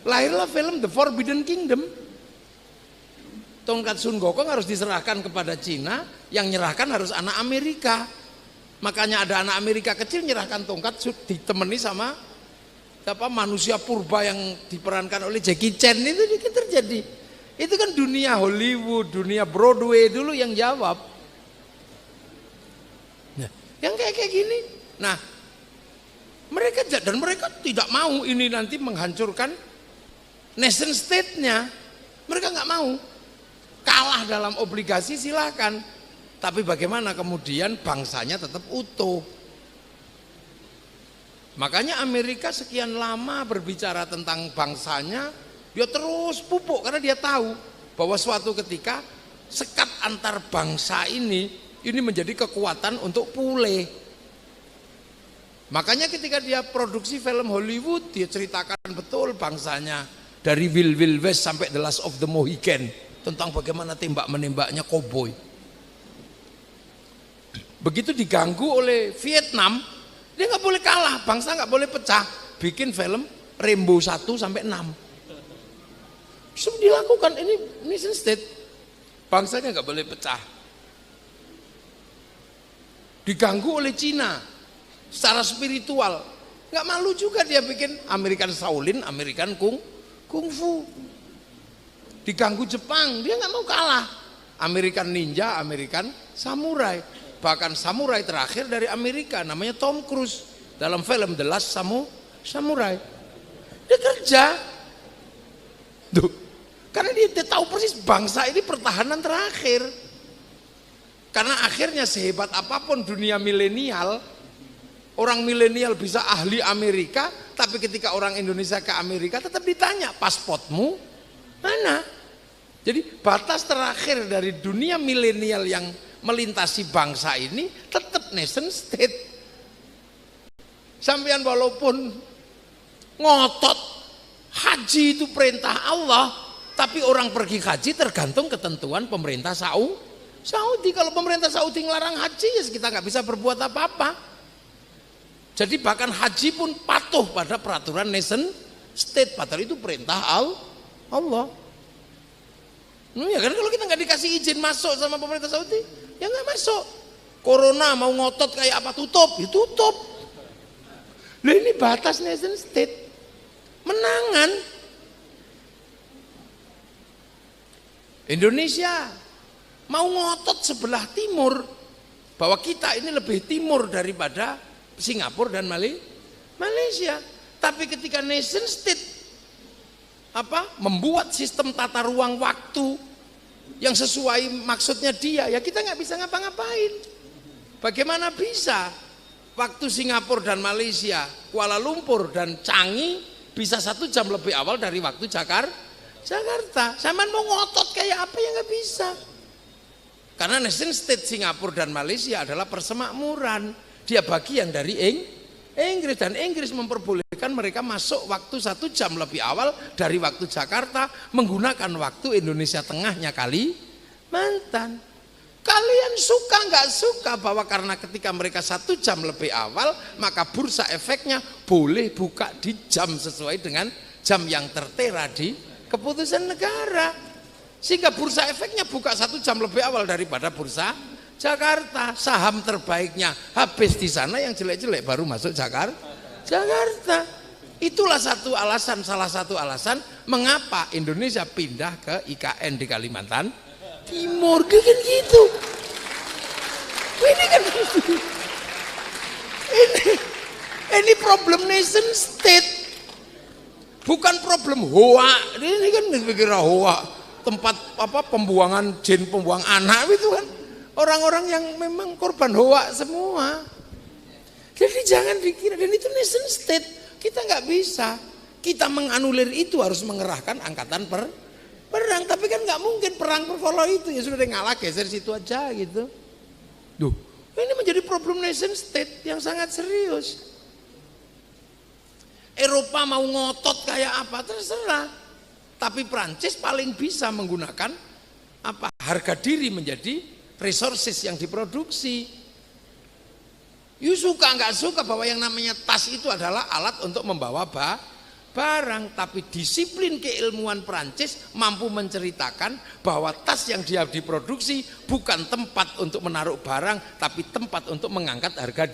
Lahirlah film The Forbidden Kingdom. Tongkat Sun Gokong harus diserahkan kepada Cina, yang nyerahkan harus anak Amerika. Makanya ada anak Amerika kecil nyerahkan tongkat ditemani sama manusia purba yang diperankan oleh Jackie Chan. Itu terjadi. Itu kan dunia Hollywood, dunia Broadway dulu yang jawab. Nah, yang kayak gini. Nah, mereka tidak mau ini nanti menghancurkan nation state-nya. Mereka nggak mau. Kalah dalam obligasi silakan, tapi bagaimana kemudian bangsanya tetap utuh. Makanya Amerika sekian lama berbicara tentang bangsanya, dia terus pupuk karena dia tahu bahwa suatu ketika sekat antar bangsa ini menjadi kekuatan untuk pulih. Makanya ketika dia produksi film Hollywood, dia ceritakan betul bangsanya dari Wild West sampai The Last of the Mohican. Tentang bagaimana tembak-menembaknya koboi. Begitu diganggu oleh Vietnam, dia nggak boleh kalah, bangsa nggak boleh pecah. Bikin film Rambo 1 sampai 6. Bisa dilakukan, ini nation state. Bangsanya nggak boleh pecah. Diganggu oleh Cina secara spiritual, nggak malu juga dia bikin American Shaolin, American Kung Fu. Diganggu Jepang, dia nggak mau kalah. American Ninja, American Samurai. Bahkan samurai terakhir dari Amerika namanya Tom Cruise dalam film The Last Samurai. Dia kerja. Tuh. Karena dia tahu persis bangsa ini pertahanan terakhir. Karena akhirnya sehebat apapun dunia milenial, orang milenial bisa ahli Amerika, tapi ketika orang Indonesia ke Amerika tetap ditanya, pasportmu mana? Jadi batas terakhir dari dunia milenial yang melintasi bangsa ini tetap nation state. Sampean walaupun ngotot haji itu perintah Allah, tapi orang pergi haji tergantung ketentuan pemerintah Saudi. Kalau pemerintah Saudi ngelarang haji, ya kita nggak bisa berbuat apa-apa. Jadi bahkan haji pun patuh pada peraturan nation state, padahal itu perintah Allah. Ya kan kalau kita nggak dikasih izin masuk sama pemerintah Saudi, ya nggak masuk. Corona mau ngotot kayak apa, tutup, ya tutup. Nah ini batas nation state, menangan. Indonesia mau ngotot sebelah timur, bahwa kita ini lebih timur daripada Singapura dan Malaysia. Tapi ketika nation state membuat sistem tata ruang waktu yang sesuai maksudnya dia, ya kita nggak bisa ngapa-ngapain. Bagaimana bisa waktu Singapura dan Malaysia, Kuala Lumpur dan Changi bisa 1 jam lebih awal dari waktu Jakarta? Sampean mau ngotot kayak apa ya nggak bisa. Karena nation state Singapura dan Malaysia adalah persemakmuran. Dia bagian dari Inggris, dan Inggris memperbolehkan mereka masuk waktu 1 jam lebih awal dari waktu Jakarta, menggunakan waktu Indonesia Tengahnya Kalimantan. Kalian suka nggak suka bahwa karena ketika mereka 1 jam lebih awal, maka bursa efeknya boleh buka di jam sesuai dengan jam yang tertera di keputusan negara, sehingga bursa efeknya buka 1 jam lebih awal daripada bursa Jakarta. Saham terbaiknya habis di sana, yang jelek-jelek baru masuk Jakarta. Itulah salah satu alasan mengapa Indonesia pindah ke IKN di Kalimantan Timur. Kan gitu. Ini kan gitu. Ini problem nation state, bukan problem hoa. Ini kan dikira hoa, tempat pembuangan jin, pembuang anak itu kan. Orang-orang yang memang korban hoa semua. Jadi jangan dikira, dan itu nation state. Kita nggak bisa. Kita menganulir itu harus mengerahkan angkatan perang. Tapi kan nggak mungkin perang per itu, ya sudah ngalah, geser situ aja gitu. Duh, ini menjadi problem nation state yang sangat serius. Eropa mau ngotot kayak apa terserah. Tapi Prancis paling bisa menggunakan harga diri menjadi resources yang diproduksi. You suka nggak suka bahwa yang namanya tas itu adalah alat untuk membawa barang, tapi disiplin keilmuan Prancis mampu menceritakan bahwa tas yang dia diproduksi bukan tempat untuk menaruh barang, tapi tempat untuk mengangkat harga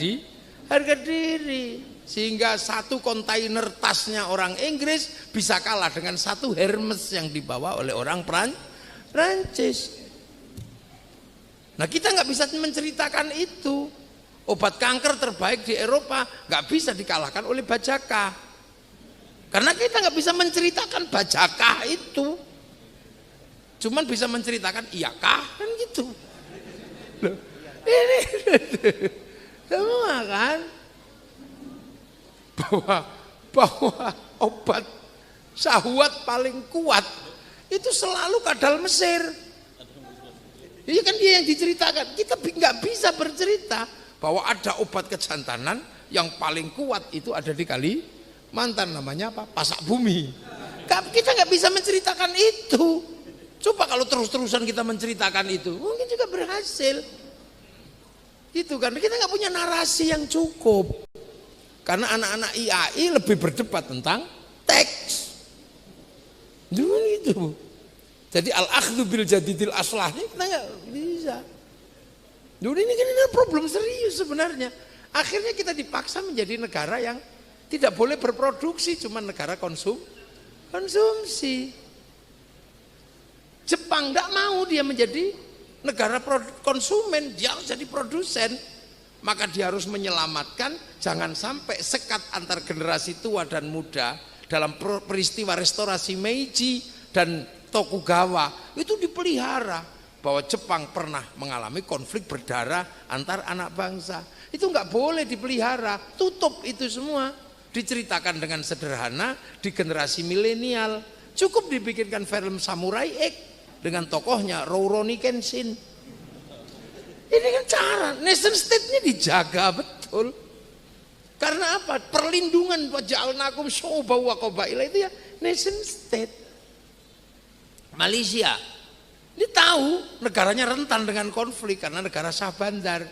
diri. Sehingga satu kontainer tasnya orang Inggris bisa kalah dengan satu Hermes yang dibawa oleh orang Prancis. Nah, kita nggak bisa menceritakan itu. Obat kanker terbaik di Eropa nggak bisa dikalahkan oleh Bajaka. Karena kita nggak bisa menceritakan Bajaka itu. Cuman bisa menceritakan iyakah kan gitu. Loh, ini semua kan bahwa obat syahwat paling kuat itu selalu kadal Mesir. Iya kan dia yang diceritakan. Kita nggak bisa bercerita bahwa ada obat kejantanan yang paling kuat itu ada di Kalimantan, namanya apa? Pasak bumi. Kita nggak bisa menceritakan itu. Coba kalau terus-terusan kita menceritakan itu, mungkin juga berhasil. Itu kan kita nggak punya narasi yang cukup. Karena anak-anak IAI lebih berdebat tentang teks. Dulu itu. Jadi al-akhdhu bil jadidil aslahnya kita nggak bisa. Dulu ini kan ini problem serius sebenarnya. Akhirnya kita dipaksa menjadi negara yang tidak boleh berproduksi, cuma negara konsumsi. Jepang nggak mau dia menjadi negara konsumen, dia harus jadi produsen. Maka dia harus menyelamatkan jangan sampai sekat antar generasi tua dan muda dalam peristiwa restorasi Meiji dan Tokugawa itu dipelihara, bahwa Jepang pernah mengalami konflik berdarah antar anak bangsa. Itu nggak boleh dipelihara, tutup itu semua, diceritakan dengan sederhana di generasi milenial. Cukup dibikinkan film Samurai X dengan tokohnya Rurouni Kenshin. Ini kan cara nation state-nya dijaga betul. Karena apa? Perlindungan waja'alnakum syu'uban wa qabaila itu ya nation state. Malaysia, dia tahu negaranya rentan dengan konflik karena negara Shah Bandar.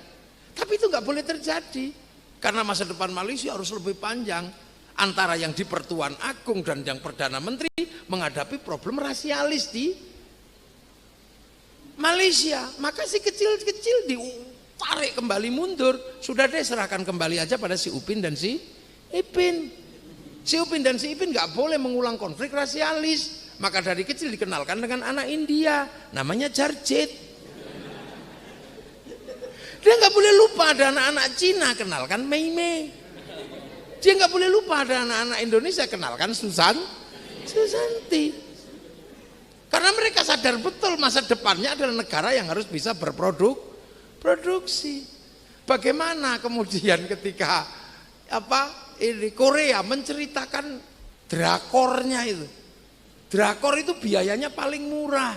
Tapi itu nggak boleh terjadi karena masa depan Malaysia harus lebih panjang antara yang di Pertuan Agung dan yang Perdana Menteri menghadapi problem rasialis di Malaysia. Maka si kecil-kecil ditarik kembali mundur. Sudah deh, serahkan kembali aja pada si Upin dan si Ipin. Si Upin dan si Ipin nggak boleh mengulang konflik rasialis. Maka dari kecil dikenalkan dengan anak India, namanya Jarjit. Dia nggak boleh lupa ada anak-anak Cina, kenalkan Mei Mei. Dia nggak boleh lupa ada anak-anak Indonesia, kenalkan Susanti. Karena mereka sadar betul masa depannya adalah negara yang harus bisa berproduksi. Bagaimana kemudian ketika Korea menceritakan drakornya itu. Drakor itu biayanya paling murah.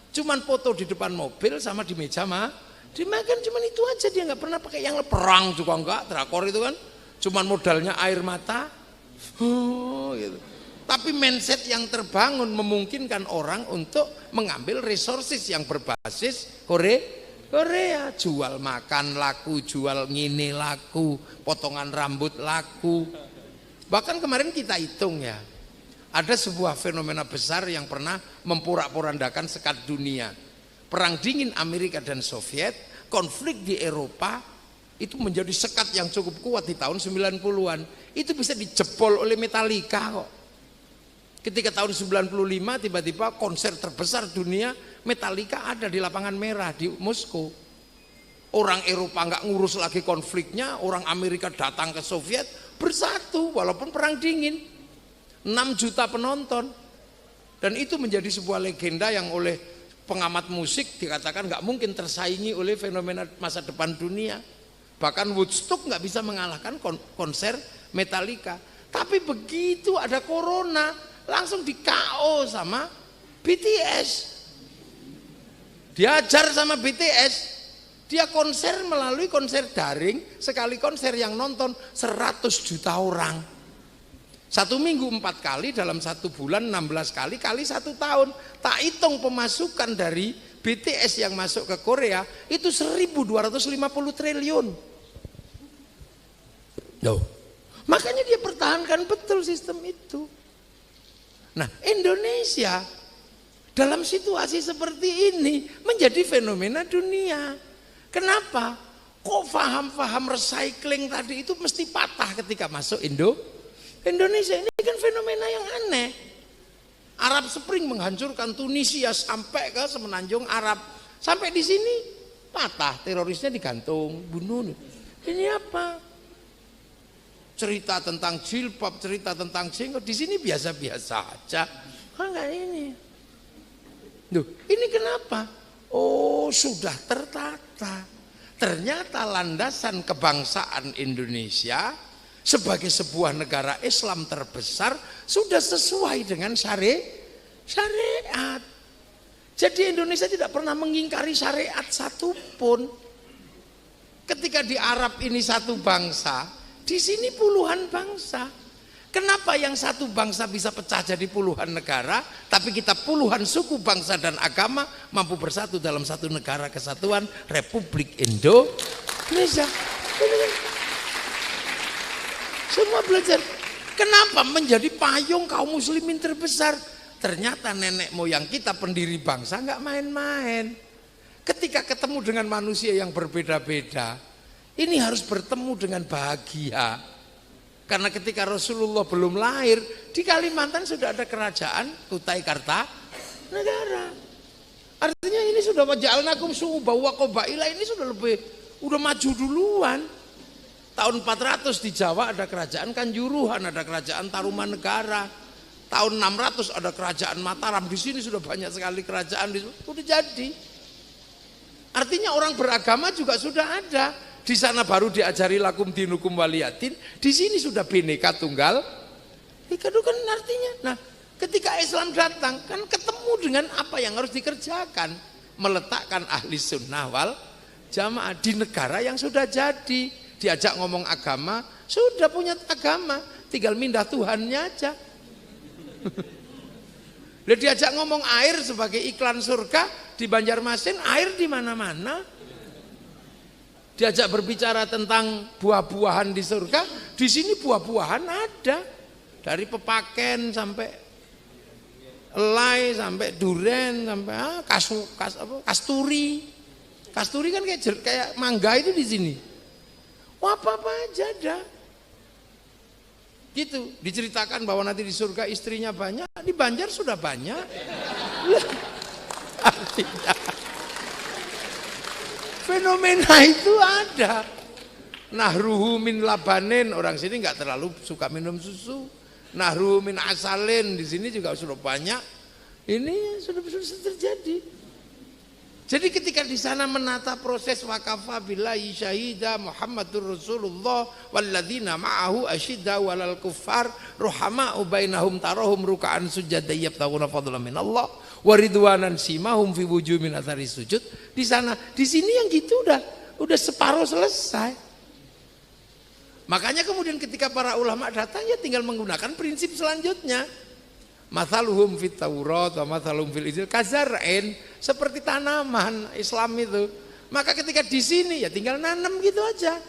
Cuman foto di depan mobil sama di meja dimakan, cuman itu aja, dia nggak pernah pakai yang perang juga enggak. Drakor itu kan cuman modalnya air mata. Gitu. Tapi mindset yang terbangun memungkinkan orang untuk mengambil resources yang berbasis Korea. Jual makan laku, jual ngine laku, potongan rambut laku. Bahkan kemarin kita hitung ya, ada sebuah fenomena besar yang pernah memporak-porandakan sekat dunia. Perang dingin Amerika dan Soviet, konflik di Eropa itu menjadi sekat yang cukup kuat di tahun 90-an. Itu bisa dijebol oleh Metallica kok. Ketika tahun 95 tiba-tiba konser terbesar dunia Metallica ada di lapangan merah di Moskow. Orang Eropa nggak ngurus lagi konfliknya, orang Amerika datang ke Soviet bersatu walaupun perang dingin. 6 juta penonton. Dan itu menjadi sebuah legenda yang oleh pengamat musik dikatakan nggak mungkin tersaingi oleh fenomena masa depan dunia. Bahkan Woodstock nggak bisa mengalahkan konser Metallica. Tapi begitu ada corona langsung di KO sama BTS. Diajar sama BTS. Dia konser melalui konser daring, sekali konser yang nonton 100 juta orang. 1 minggu 4 kali, dalam 1 bulan 16 kali, kali 1 tahun. Tak hitung pemasukan dari BTS yang masuk ke Korea itu 1.250 triliun. Loh, makanya dia pertahankan betul sistem itu. Nah, Indonesia dalam situasi seperti ini menjadi fenomena dunia. Kenapa? Kok faham-faham recycling tadi itu mesti patah ketika masuk Indonesia? Ini kan fenomena yang aneh. Arab Spring menghancurkan Tunisia sampai ke semenanjung Arab. Sampai di sini patah, terorisnya digantung, bunuh. Ini apa? Cerita tentang jilbab, cerita tentang jenggot, di sini biasa-biasa aja. Enggak ini. Duh, ini kenapa? Oh, sudah tertata. Ternyata landasan kebangsaan Indonesia sebagai sebuah negara Islam terbesar sudah sesuai dengan syariat. Jadi Indonesia tidak pernah mengingkari syariat satupun. Ketika di Arab ini satu bangsa, di sini puluhan bangsa. Kenapa yang satu bangsa bisa pecah jadi puluhan negara, tapi kita puluhan suku, bangsa dan agama mampu bersatu dalam satu negara kesatuan Republik Indonesia. Semua belajar. Kenapa menjadi payung kaum muslimin terbesar? Ternyata nenek moyang kita pendiri bangsa nggak main-main. Ketika ketemu dengan manusia yang berbeda-beda, ini harus bertemu dengan bahagia. Karena ketika Rasulullah belum lahir, di Kalimantan sudah ada kerajaan Kutai Kartanegara. Artinya ini sudah waja'alnakum syu'uban wa qabaila, ini udah maju duluan. Tahun 400 di Jawa ada kerajaan Kanjuruhan, ada kerajaan Tarumanegara. Tahun 600 ada kerajaan Mataram. Di sini sudah banyak sekali kerajaan, sudah jadi. Artinya orang beragama juga sudah ada. Di sana baru diajari lakum dinukum waliyatin. Di sini sudah bineka tunggal ika. Itu kan artinya. Nah, ketika Islam datang kan ketemu dengan apa yang harus dikerjakan, meletakkan ahli sunnah wal jamaah di negara yang sudah jadi. Diajak ngomong agama, sudah punya agama, tinggal mindah Tuhannya aja. Diajak ngomong air sebagai iklan surga di Banjarmasin, air di mana-mana. Diajak berbicara tentang buah-buahan di surga, di sini buah-buahan ada, dari pepaken sampai elai, sampai duren, sampai kasturi. Kasturi kan kayak mangga itu di sini. Apa-apa aja ada. Gitu, diceritakan bahwa nanti di surga istrinya banyak, di Banjar sudah banyak. Artinya fenomena itu ada. Nahruhu min labanin, orang sini nggak terlalu suka minum susu. Nahruhu min asalin, di sini juga sudah banyak. Ini sudah terjadi. Jadi ketika di sana menata proses wakafa billahi syahida Muhammadur Rasulullah walladzina ma'ahu asyidda walal kuffar ruhama'u bainahum tarahum ruka'an sujada yabtaguna fadlan minallah wa ridwanan simahum fi wujuhihim min athari sujud. Di sana, di sini yang gitu udah separuh selesai. Makanya kemudian ketika para ulama datang ya tinggal menggunakan prinsip selanjutnya. Mathaluhum fit Taurat wa mathaluhum fil Injil kazar'in, seperti tanaman Islam itu. Maka ketika di sini ya tinggal nanam gitu aja.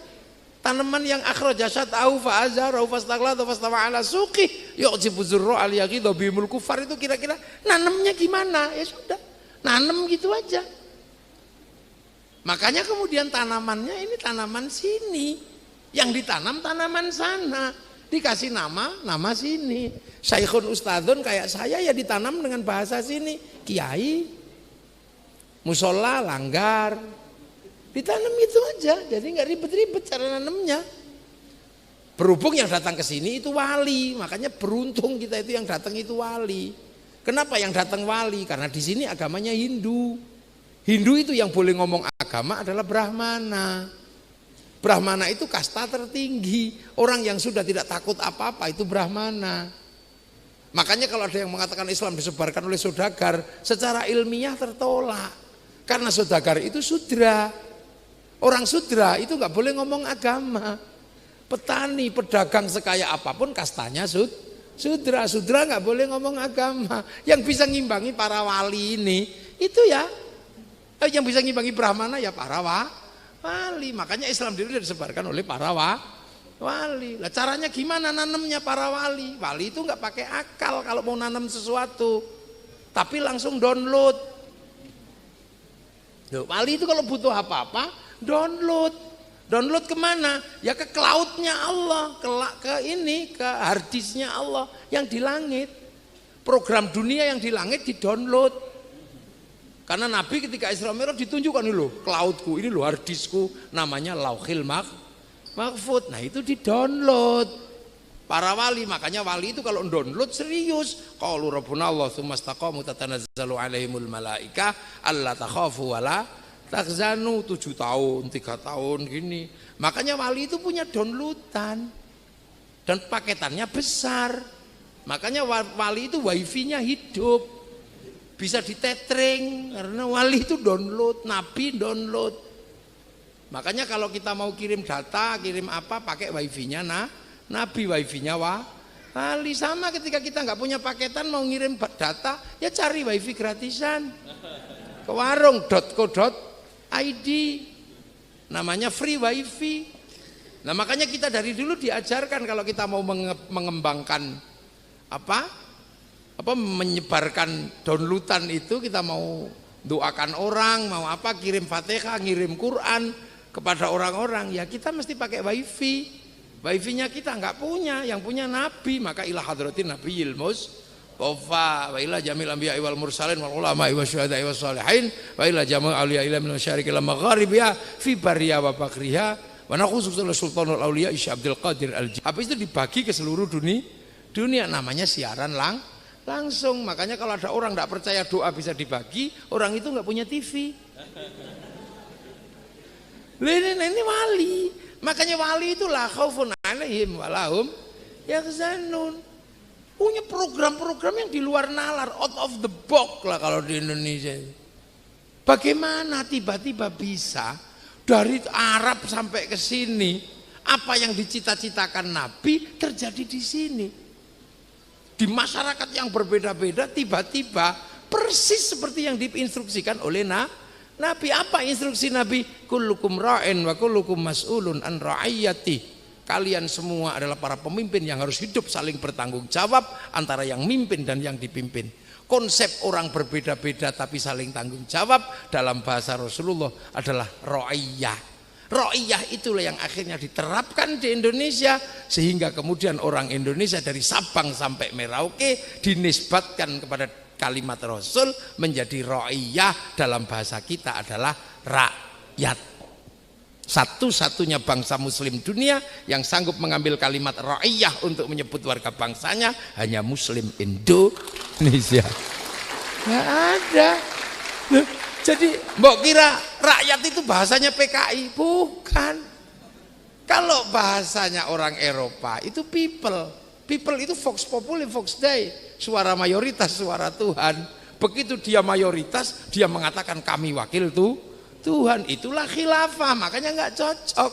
Tanaman yang akhraja syat'ahu fa azarahu fastaghlada fastawa ala suqih yu'jibu zurra al yaghidha bihimul kufar, itu kira-kira nanamnya gimana? Ya sudah, nanam gitu aja. Makanya kemudian tanamannya ini tanaman sini, yang ditanam tanaman sana. Dikasih nama sini. Syekhun ustadzun kayak saya ya ditanam dengan bahasa sini. Kiai, musola, langgar, ditanam gitu aja. Jadi nggak ribet-ribet cara nanamnya. Berhubung yang datang ke sini itu wali, makanya beruntung kita itu yang datang itu wali. Kenapa yang datang wali? Karena di sini agamanya Hindu. Hindu itu yang boleh ngomong agama adalah Brahmana. Brahmana itu kasta tertinggi. Orang yang sudah tidak takut apa-apa itu Brahmana. Makanya kalau ada yang mengatakan Islam disebarkan oleh saudagar, secara ilmiah tertolak. Karena saudagar itu sudra. Orang sudra itu nggak boleh ngomong agama. Petani, pedagang sekaya apapun kastanya sudra. Sudra nggak boleh ngomong agama. Yang bisa ngimbangi para wali ini itu ya, yang bisa ngimbangi Brahmana ya para wali. Makanya Islam dulu disebarkan oleh para Wali. Lah caranya gimana nanemnya para wali? Wali itu nggak pakai akal kalau mau nanam sesuatu, tapi langsung download. Loh, wali itu kalau butuh apa-apa download. Download kemana? Ya ke cloudnya Allah, ke hard disknya Allah yang di langit. Program dunia yang di langit di download. Karena Nabi ketika Isra Mi'raj ditunjukkan ini loh, cloudku, ini loh hard diskku, namanya Lauhil Mahfud. Nah itu di download. Para wali, makanya wali itu kalau download serius. Qalu rabbuna Allah tsumma istaqamu tatanazzalu alaihimul malaika alla takhafu wala tahzanu. 7 tahun, 3 tahun gini. Makanya wali itu punya downloadan dan paketannya besar. Makanya wali itu wifi-nya hidup, bisa ditetring karena wali itu download, nabi download. Makanya kalau kita mau kirim data, kirim apa, pakai wifi-nya nabi, wifi-nya wali. Sama ketika kita nggak punya paketan mau ngirim data, ya cari wifi gratisan ke warung.co.id, namanya free wifi. Nah makanya kita dari dulu diajarkan kalau kita mau mengembangkan menyebarkan downloadan itu, kita mau doakan orang, mau apa, kirim Fatihah, ngirim Quran kepada orang-orang, ya kita mesti pakai wifi. Wifi-nya kita nggak punya, yang punya Nabi. Maka ila hadratin nabiyil mustofa wa ila jamil anbiya wal mursalin wal ulama wa syuhada wa shalihin wa ila jama' auliya ila min masyariqi ila magharibiha fi bariya wa bakriha wa nakhusus sultanul auliya Syekh Abdul Qadir Al-Jilani. Habis itu dibagi ke seluruh dunia, namanya siaran langsung. Makanya kalau ada orang tidak percaya doa bisa dibagi, orang itu nggak punya TV. Ini wali. Makanya wali itu la khaufun alaihim walahum yahzanun. Punya program-program yang di luar nalar, out of the box lah kalau di Indonesia. Bagaimana tiba-tiba bisa dari Arab sampai ke sini, apa yang dicita-citakan Nabi terjadi di sini. Di masyarakat yang berbeda-beda tiba-tiba persis seperti yang diinstruksikan oleh Nabi. Apa instruksi Nabi? Kullukum ra'in wa kullukum mas'ulun an ra'iyati. Kalian semua adalah para pemimpin yang harus hidup saling bertanggung jawab antara yang mimpin dan yang dipimpin. Konsep orang berbeda-beda tapi saling tanggung jawab dalam bahasa Rasulullah adalah ra'iyah. Ra'iyah itulah yang akhirnya diterapkan di Indonesia, sehingga kemudian orang Indonesia dari Sabang sampai Merauke dinisbatkan kepada kalimat Rasul menjadi ra'iyah. Dalam bahasa kita adalah rakyat. Satu-satunya bangsa muslim dunia yang sanggup mengambil kalimat ra'iyah untuk menyebut warga bangsanya hanya muslim Indonesia. Nggak ada. Jadi mbok kira rakyat itu bahasanya PKI? Bukan. Kalau bahasanya orang Eropa itu people. People itu vox populi, vox dei, suara mayoritas, suara Tuhan. Begitu dia mayoritas, dia mengatakan kami wakil Tuhan. Itulah khilafah, makanya nggak cocok.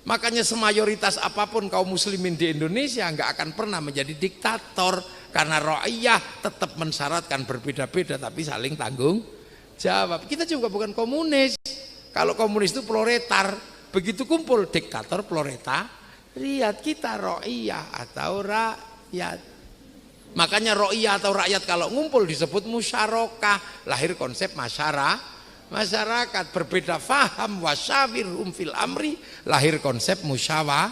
Makanya semayoritas apapun kaum muslimin di Indonesia nggak akan pernah menjadi diktator, karena ra'iyah tetap mensyaratkan berbeda-beda tapi saling tanggung jawab. Kita juga bukan komunis. Kalau komunis itu proletar, begitu kumpul diktator proletariat. Kita ra'iyah atau rakyat. Makanya ra'iyah atau rakyat kalau ngumpul disebut musyarakah, lahir konsep masyarakat. Berbeda faham wasyawirhum fil amri, lahir konsep musyawarah.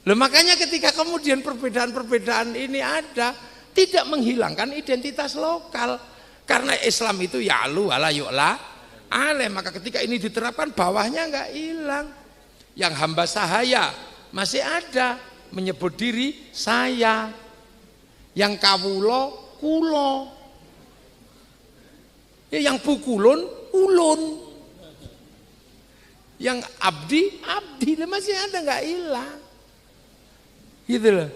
Loh, makanya ketika kemudian perbedaan-perbedaan ini ada, tidak menghilangkan identitas lokal. Karena Islam itu ya'lu wala yu'la alaih, maka ketika ini diterapkan bawahnya enggak hilang. Yang hamba sahaya masih ada, menyebut diri saya. Yang kawulo kulo. Ya, yang pukulun ulun. Yang abdi masih ada, enggak hilang. Gitu loh.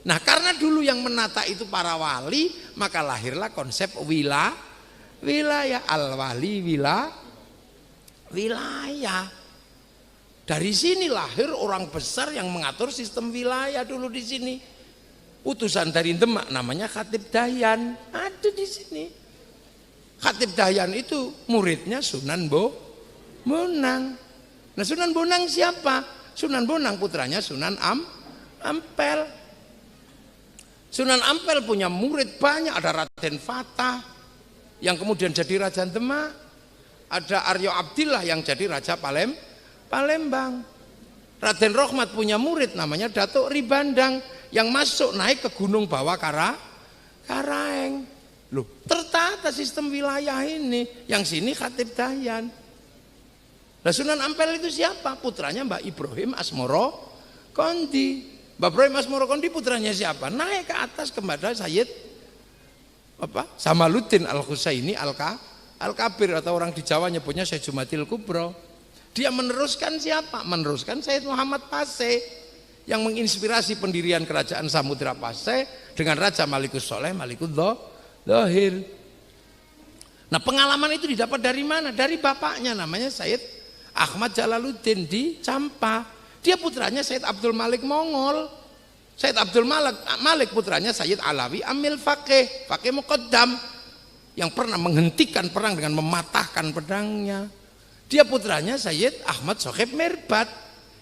Nah, karena dulu yang menata itu para wali, maka lahirlah konsep wilayah, al-wali wilayah. Dari sini lahir orang besar yang mengatur sistem wilayah dulu di sini. Utusan dari Demak namanya Khatib Dahyan, ada di sini. Khatib Dahyan itu muridnya Sunan Bonang. Nah Sunan Bonang siapa? Sunan Bonang putranya Sunan Ampel. Sunan Ampel punya murid banyak, ada Raden Fatah yang kemudian jadi Raja Demak, ada Aryo Abdillah yang jadi Raja Palembang. Raden Rohmat punya murid namanya Datuk Ribandang yang masuk naik ke gunung bawah Karaeng. Loh, tertata sistem wilayah ini, yang sini Khatib Dayan. Nah Sunan Ampel itu siapa? Putranya Mbah Ibrahim Asmoro Kondi. Mbah Ibrahim Asmoro Kondi putranya siapa? Naik ke atas kepada Sayyid Samaluddin Al-Husaini Al-Kabir, atau orang di Jawa nyebutnya Syekh Jumatil Kubro. Dia meneruskan siapa? Meneruskan Sayyid Muhammad Paseh yang menginspirasi pendirian kerajaan Samudra Paseh dengan Raja Malikus Soleh Malikud Dhohir. Nah pengalaman itu didapat dari mana? Dari bapaknya namanya Sayyid Ahmad Jalaluddin di Campa. Dia putranya Sayyid Abdul Malik Mongol. Sayyid Abdul Malik putranya Sayyid Alawi Amil Faqih Muqaddam yang pernah menghentikan perang dengan mematahkan pedangnya. Dia putranya Sayyid Ahmad Sohib Mirbat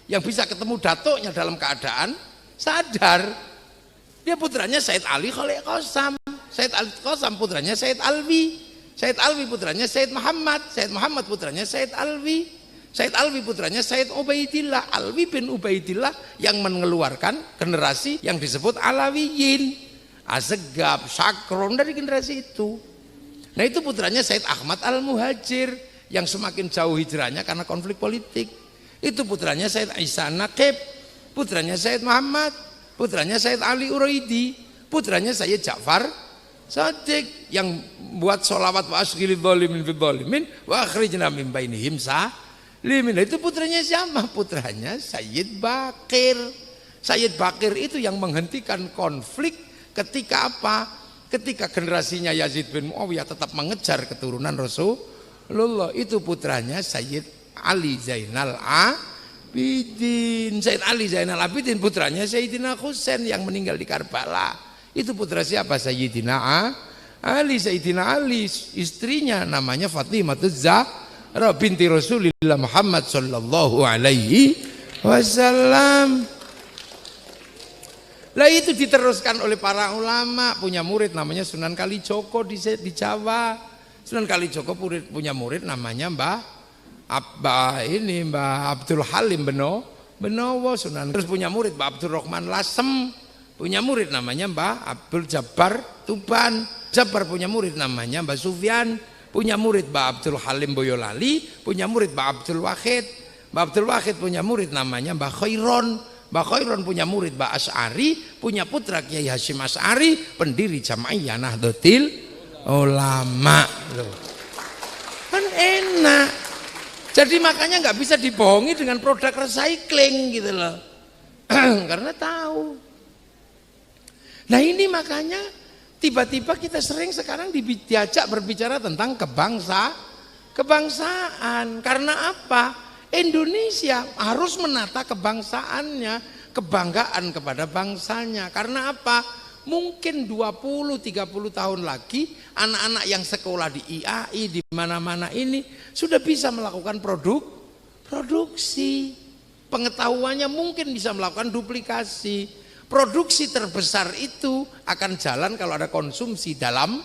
yang bisa ketemu datuknya dalam keadaan sadar. Dia putranya Sayyid Ali Khalid Qasam. Sayyid Ali Qasam putranya Sayyid Alwi. Sayyid Alwi putranya Sayyid Muhammad. Sayyid Muhammad putranya Sayyid Alwi. Sayyid Alwi putranya Sayyid Ubaidillah. Alwi bin Ubaidillah yang mengeluarkan generasi yang disebut Alawiyin, Asegab, Sakron, dari generasi itu. Nah itu putranya Sayyid Ahmad Al-Muhajir yang semakin jauh hijrahnya karena konflik politik. Itu putranya Sayyid Isa Naqib, putranya Sayyid Muhammad, putranya Sayyid Ali Uraidi, putranya Sayyid Ja'far Shadiq yang buat sholawat wa asghilil dhalimin fid dhalimin wa akhrijna min bainihim limin. Itu putranya siapa? Putranya Sayyid Bakir. Sayyid Bakir itu yang menghentikan konflik ketika apa? Ketika generasinya Yazid bin Muawiyah tetap mengejar keturunan Rasulullah. Itu putranya Sayyid Ali Zainal Abidin. Sayyid Ali Zainal Abidin putranya Sayyidina Husain yang meninggal di Karbala. Itu putra siapa? Sayyidina Ali. Sayyidina Ali istrinya namanya Fatimah Zahra binti Rasulillah Muhammad sallallahu alaihi wasallam. Lah itu diteruskan oleh para ulama, punya murid namanya Sunan Kalijogo di Jawa. Sunan Kalijogo punya murid namanya Mbah Abdul Halim Benowo. Sunan terus punya murid Mbah Abdul Rahman Lasem, punya murid namanya Mbah Abdul Jabbar Tuban. Jabbar punya murid namanya Mbah Sufyan, punya murid Mbah Abdul Halim Boyolali, punya murid Mbah Abdul Wahid. Mbah Abdul Wahid punya murid namanya Mbah Khairon. Mbah Khairon punya murid Mbah Asy'ari, punya putra Kiai Hasyim Asy'ari, pendiri Jamaiyah Nahdlatul Ulama. Loh, kan enak. Jadi makanya nggak bisa dibohongi dengan produk recycling gitu loh. Karena tahu. Nah ini makanya tiba-tiba kita sering sekarang diajak berbicara tentang kebangsaan. Karena apa? Indonesia harus menata kebangsaannya, kebanggaan kepada bangsanya. Karena apa? Mungkin 20-30 tahun lagi anak-anak yang sekolah di IAI di mana-mana ini sudah bisa melakukan produksi. Pengetahuannya mungkin bisa melakukan duplikasi. Produksi terbesar itu akan jalan kalau ada konsumsi dalam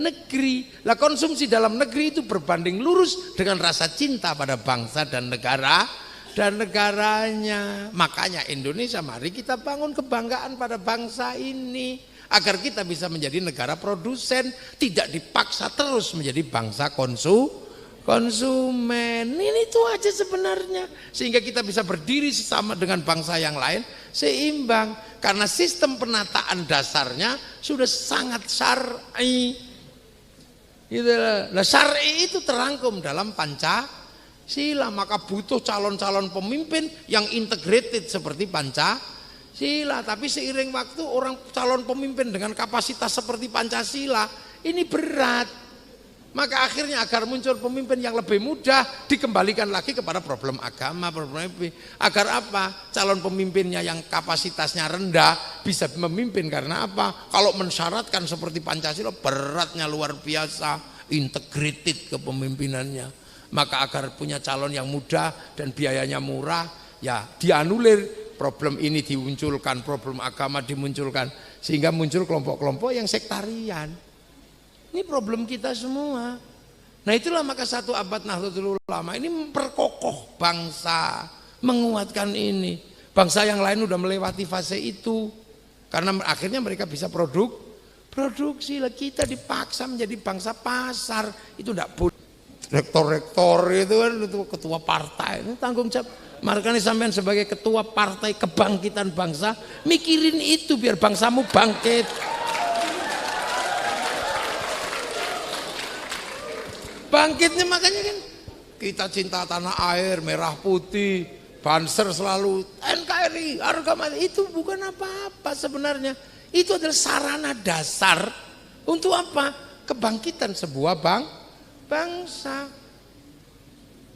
negeri. Lah konsumsi dalam negeri itu berbanding lurus dengan rasa cinta pada bangsa dan negaranya. Makanya Indonesia, mari kita bangun kebanggaan pada bangsa ini agar kita bisa menjadi negara produsen, tidak dipaksa terus menjadi bangsa konsumen. Ini itu aja sebenarnya, sehingga kita bisa berdiri sama dengan bangsa yang lain seimbang, karena sistem penataan dasarnya sudah sangat syar'i. Nah, syar'i itu terangkum dalam Pancasila, maka butuh calon-calon pemimpin yang integrated seperti Pancasila. Tapi seiring waktu orang calon pemimpin dengan kapasitas seperti Pancasila ini berat. Maka akhirnya agar muncul pemimpin yang lebih mudah dikembalikan lagi kepada problem agama, agar apa? Calon pemimpinnya yang kapasitasnya rendah bisa memimpin. Karena apa? Kalau mensyaratkan seperti Pancasila beratnya luar biasa, integrated kepemimpinannya. Maka agar punya calon yang muda dan biayanya murah, ya dianulir problem ini dimunculkan, problem agama dimunculkan, sehingga muncul kelompok-kelompok yang sektarian. Ini problem kita semua. Nah itulah maka 1 abad Nahdlatul Ulama ini memperkokoh bangsa, menguatkan ini. Bangsa yang lain udah melewati fase itu, karena akhirnya mereka bisa produksi. Lah kita dipaksa menjadi bangsa pasar, itu tidak boleh. Rektor-rektor itu kan itu ketua partai, itu tanggung jawab. Makanya sampean sebagai ketua partai kebangkitan bangsa, mikirin itu biar bangsamu bangkit. Bangkitnya makanya kan kita cinta tanah air, merah putih, Banser selalu, NKRI, harga mati. Itu bukan apa-apa sebenarnya. Itu adalah sarana dasar untuk apa? Kebangkitan sebuah bangsa.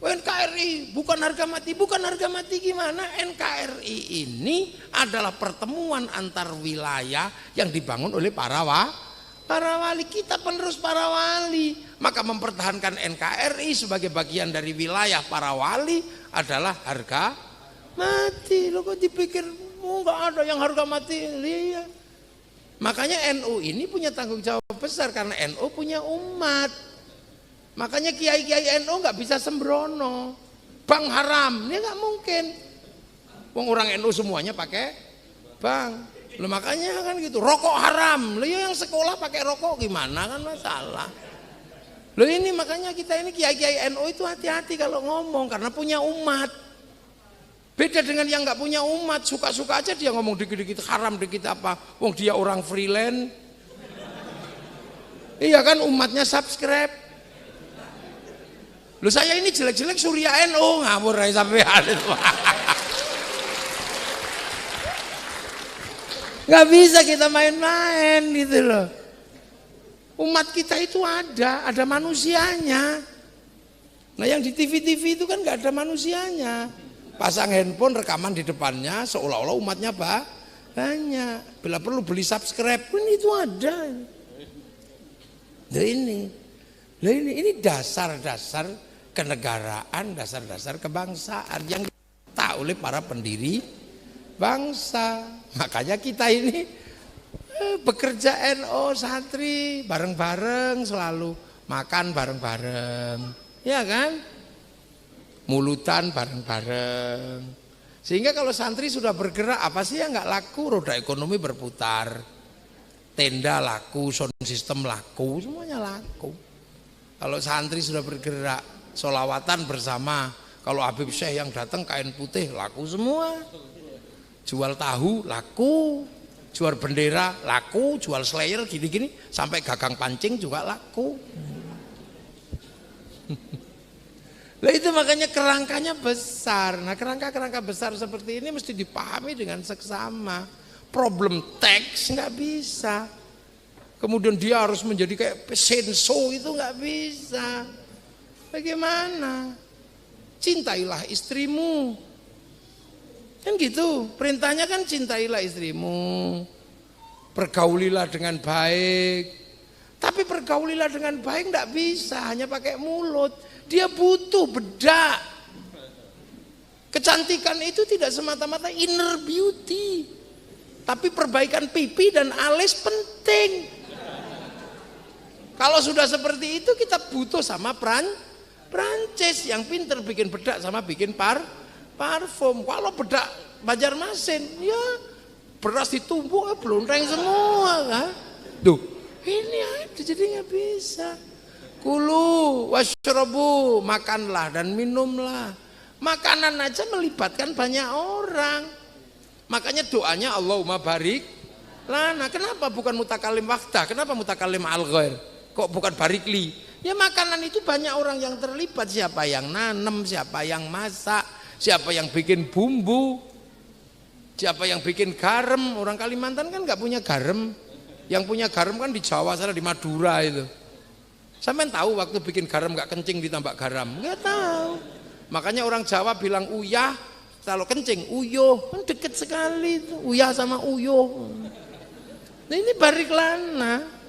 NKRI bukan harga mati, bukan harga mati gimana? NKRI ini adalah pertemuan antar wilayah yang dibangun oleh para wali. Kita penerus para wali, maka mempertahankan NKRI sebagai bagian dari wilayah para wali adalah harga mati. Lo kok dipikir nggak ada yang harga mati? Lihat. Makanya NU ini punya tanggung jawab besar karena NU punya umat. Makanya kiai-kiai NU nggak bisa sembrono, bank haram, ini nggak mungkin. Wong orang NU semuanya pakai bank. Loh, makanya kan gitu, rokok haram. Loh yang sekolah pakai rokok gimana kan masalah. Loh ini makanya kita ini kiai-kiai NU itu hati-hati kalau ngomong karena punya umat. Beda dengan yang nggak punya umat, suka-suka aja dia ngomong dikit-dikit haram, dikit apa. Wong dia orang freelance. Iya kan umatnya subscribe. Loh saya ini jelek-jelek Surya NU, ngawur aja sampean itu. Nggak bisa kita main-main gitu loh. Umat kita itu ada manusianya. Nah yang di TV-TV itu kan nggak ada manusianya. Pasang handphone rekaman di depannya seolah-olah umatnya banyak. Bila perlu beli subscribe pun itu ada. Nah ini dasar-dasar kenegaraan, dasar-dasar kebangsaan yang dicipta oleh para pendiri bangsa. Makanya kita ini bekerja NU santri bareng-bareng, selalu makan bareng-bareng, ya kan? Mulutan bareng-bareng. Sehingga kalau santri sudah bergerak, apa sih yang nggak laku? Roda ekonomi berputar, tenda laku, sound system laku, semuanya laku. Kalau santri sudah bergerak, sholawatan bersama, kalau Habib Syekh yang datang kain putih laku semua. Jual tahu laku, jual bendera laku, jual slayer gini-gini sampai gagang pancing juga laku. Lah itu makanya kerangkanya besar. Nah kerangka-kerangka besar seperti ini mesti dipahami dengan seksama. Problem teks nggak bisa. Kemudian dia harus menjadi kayak senso, itu nggak bisa. Bagaimana? Cintailah istrimu. Kan gitu, perintahnya kan cintailah istrimu. Pergaulilah dengan baik. Tapi pergaulilah dengan baik enggak bisa hanya pakai mulut. Dia butuh bedak. Kecantikan itu tidak semata-mata inner beauty. Tapi perbaikan pipi dan alis penting. Kalau sudah seperti itu kita butuh sama Prancis yang pinter bikin bedak sama bikin parfum. Kalau bedak Banjarmasin ya beras ditumbuk blonteng semua kan. Duh, ini ada jadi nggak bisa. Kulu washrobu, makanlah dan minumlah. Makanan aja melibatkan banyak orang. Makanya doanya Allahumma barik lana. Kenapa bukan mutakalim wahdah? Kenapa mutakalim al-ghair? Kok bukan barikli? Ya makanan itu banyak orang yang terlibat. Siapa yang nanam, siapa yang masak, siapa yang bikin bumbu, siapa yang bikin garam. Orang Kalimantan kan nggak punya garam. Yang punya garam kan di Jawa sana, di Madura itu. Sampean tahu waktu bikin garam nggak kencing ditambah garam? Nggak tahu. Makanya orang Jawa bilang uyah, kalau kencing uyuh, kan deket sekali itu. Uyah sama uyuh. Nah ini barik lana.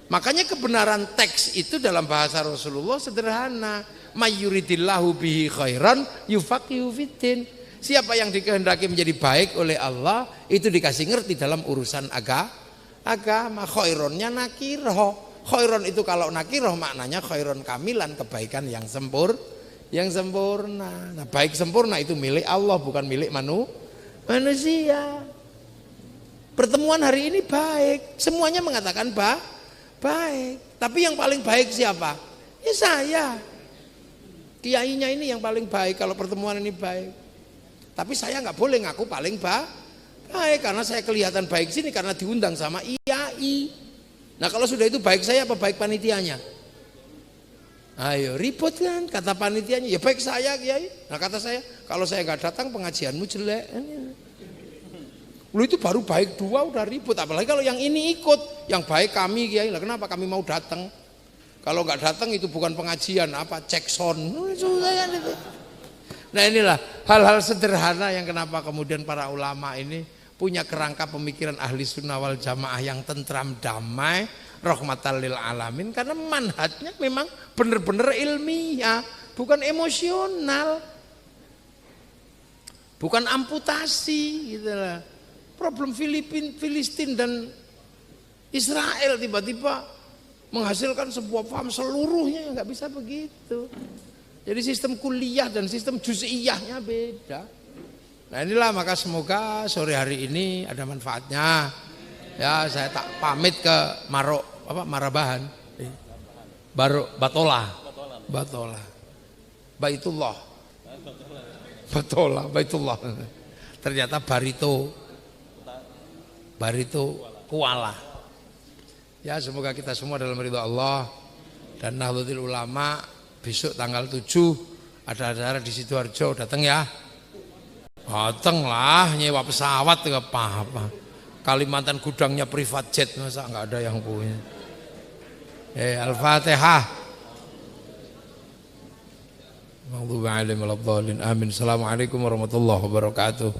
Makanya kebenaran teks itu dalam bahasa Rasulullah sederhana. Mayyuridillahu bihi khairan yufaqihu fiddin. Siapa yang dikehendaki menjadi baik oleh Allah itu dikasih ngerti dalam urusan agama. Khaironnya nakiroh. Khairon itu kalau nakiroh maknanya khairon kamilan, kebaikan yang sempurna. Nah, baik sempurna itu milik Allah, bukan milik manusia. Pertemuan hari ini baik, semuanya mengatakan baik. Tapi yang paling baik siapa? Ya saya. Kiainya ini yang paling baik kalau pertemuan ini baik. Tapi saya nggak boleh ngaku paling baik karena saya kelihatan baik sini karena diundang sama IAI. Nah kalau sudah itu baik saya apa baik panitianya? Ayo ribut kan, kata panitianya ya baik saya Kiai. Nah kata saya kalau saya nggak datang pengajianmu jelek. Lu itu baru baik dua udah ribut, apalagi kalau yang ini ikut, yang baik kami Kiai. Lah kenapa kami mau datang? Kalau nggak datang itu bukan pengajian, apa cek sound. Nah inilah hal-hal sederhana yang kenapa kemudian para ulama ini punya kerangka pemikiran ahli sunnah wal jamaah yang tentram damai, rahmatan lil alamin, karena manhajnya memang benar-benar ilmiah, bukan emosional, bukan amputasi gitu lah. Problem Filistin dan Israel tiba-tiba menghasilkan sebuah paham seluruhnya, nggak bisa begitu. Jadi sistem kuliah dan sistem juz'iyahnya beda. Nah inilah maka semoga sore hari ini ada manfaatnya. Ya saya tak pamit ke Marabahan, Batola, Baitullah, Baitullah. Ternyata Barito Kuala. Ya semoga kita semua dalam ridha Allah dan Nahdlatul Ulama besok tanggal 7 ada acara di Sidoarjo, datang ya. Datang lah, nyewa pesawat ke apa. Kalimantan gudangnya private jet, masa nggak ada yang punya. Al-Fatihah. Amin. Assalamualaikum warahmatullahi wabarakatuh.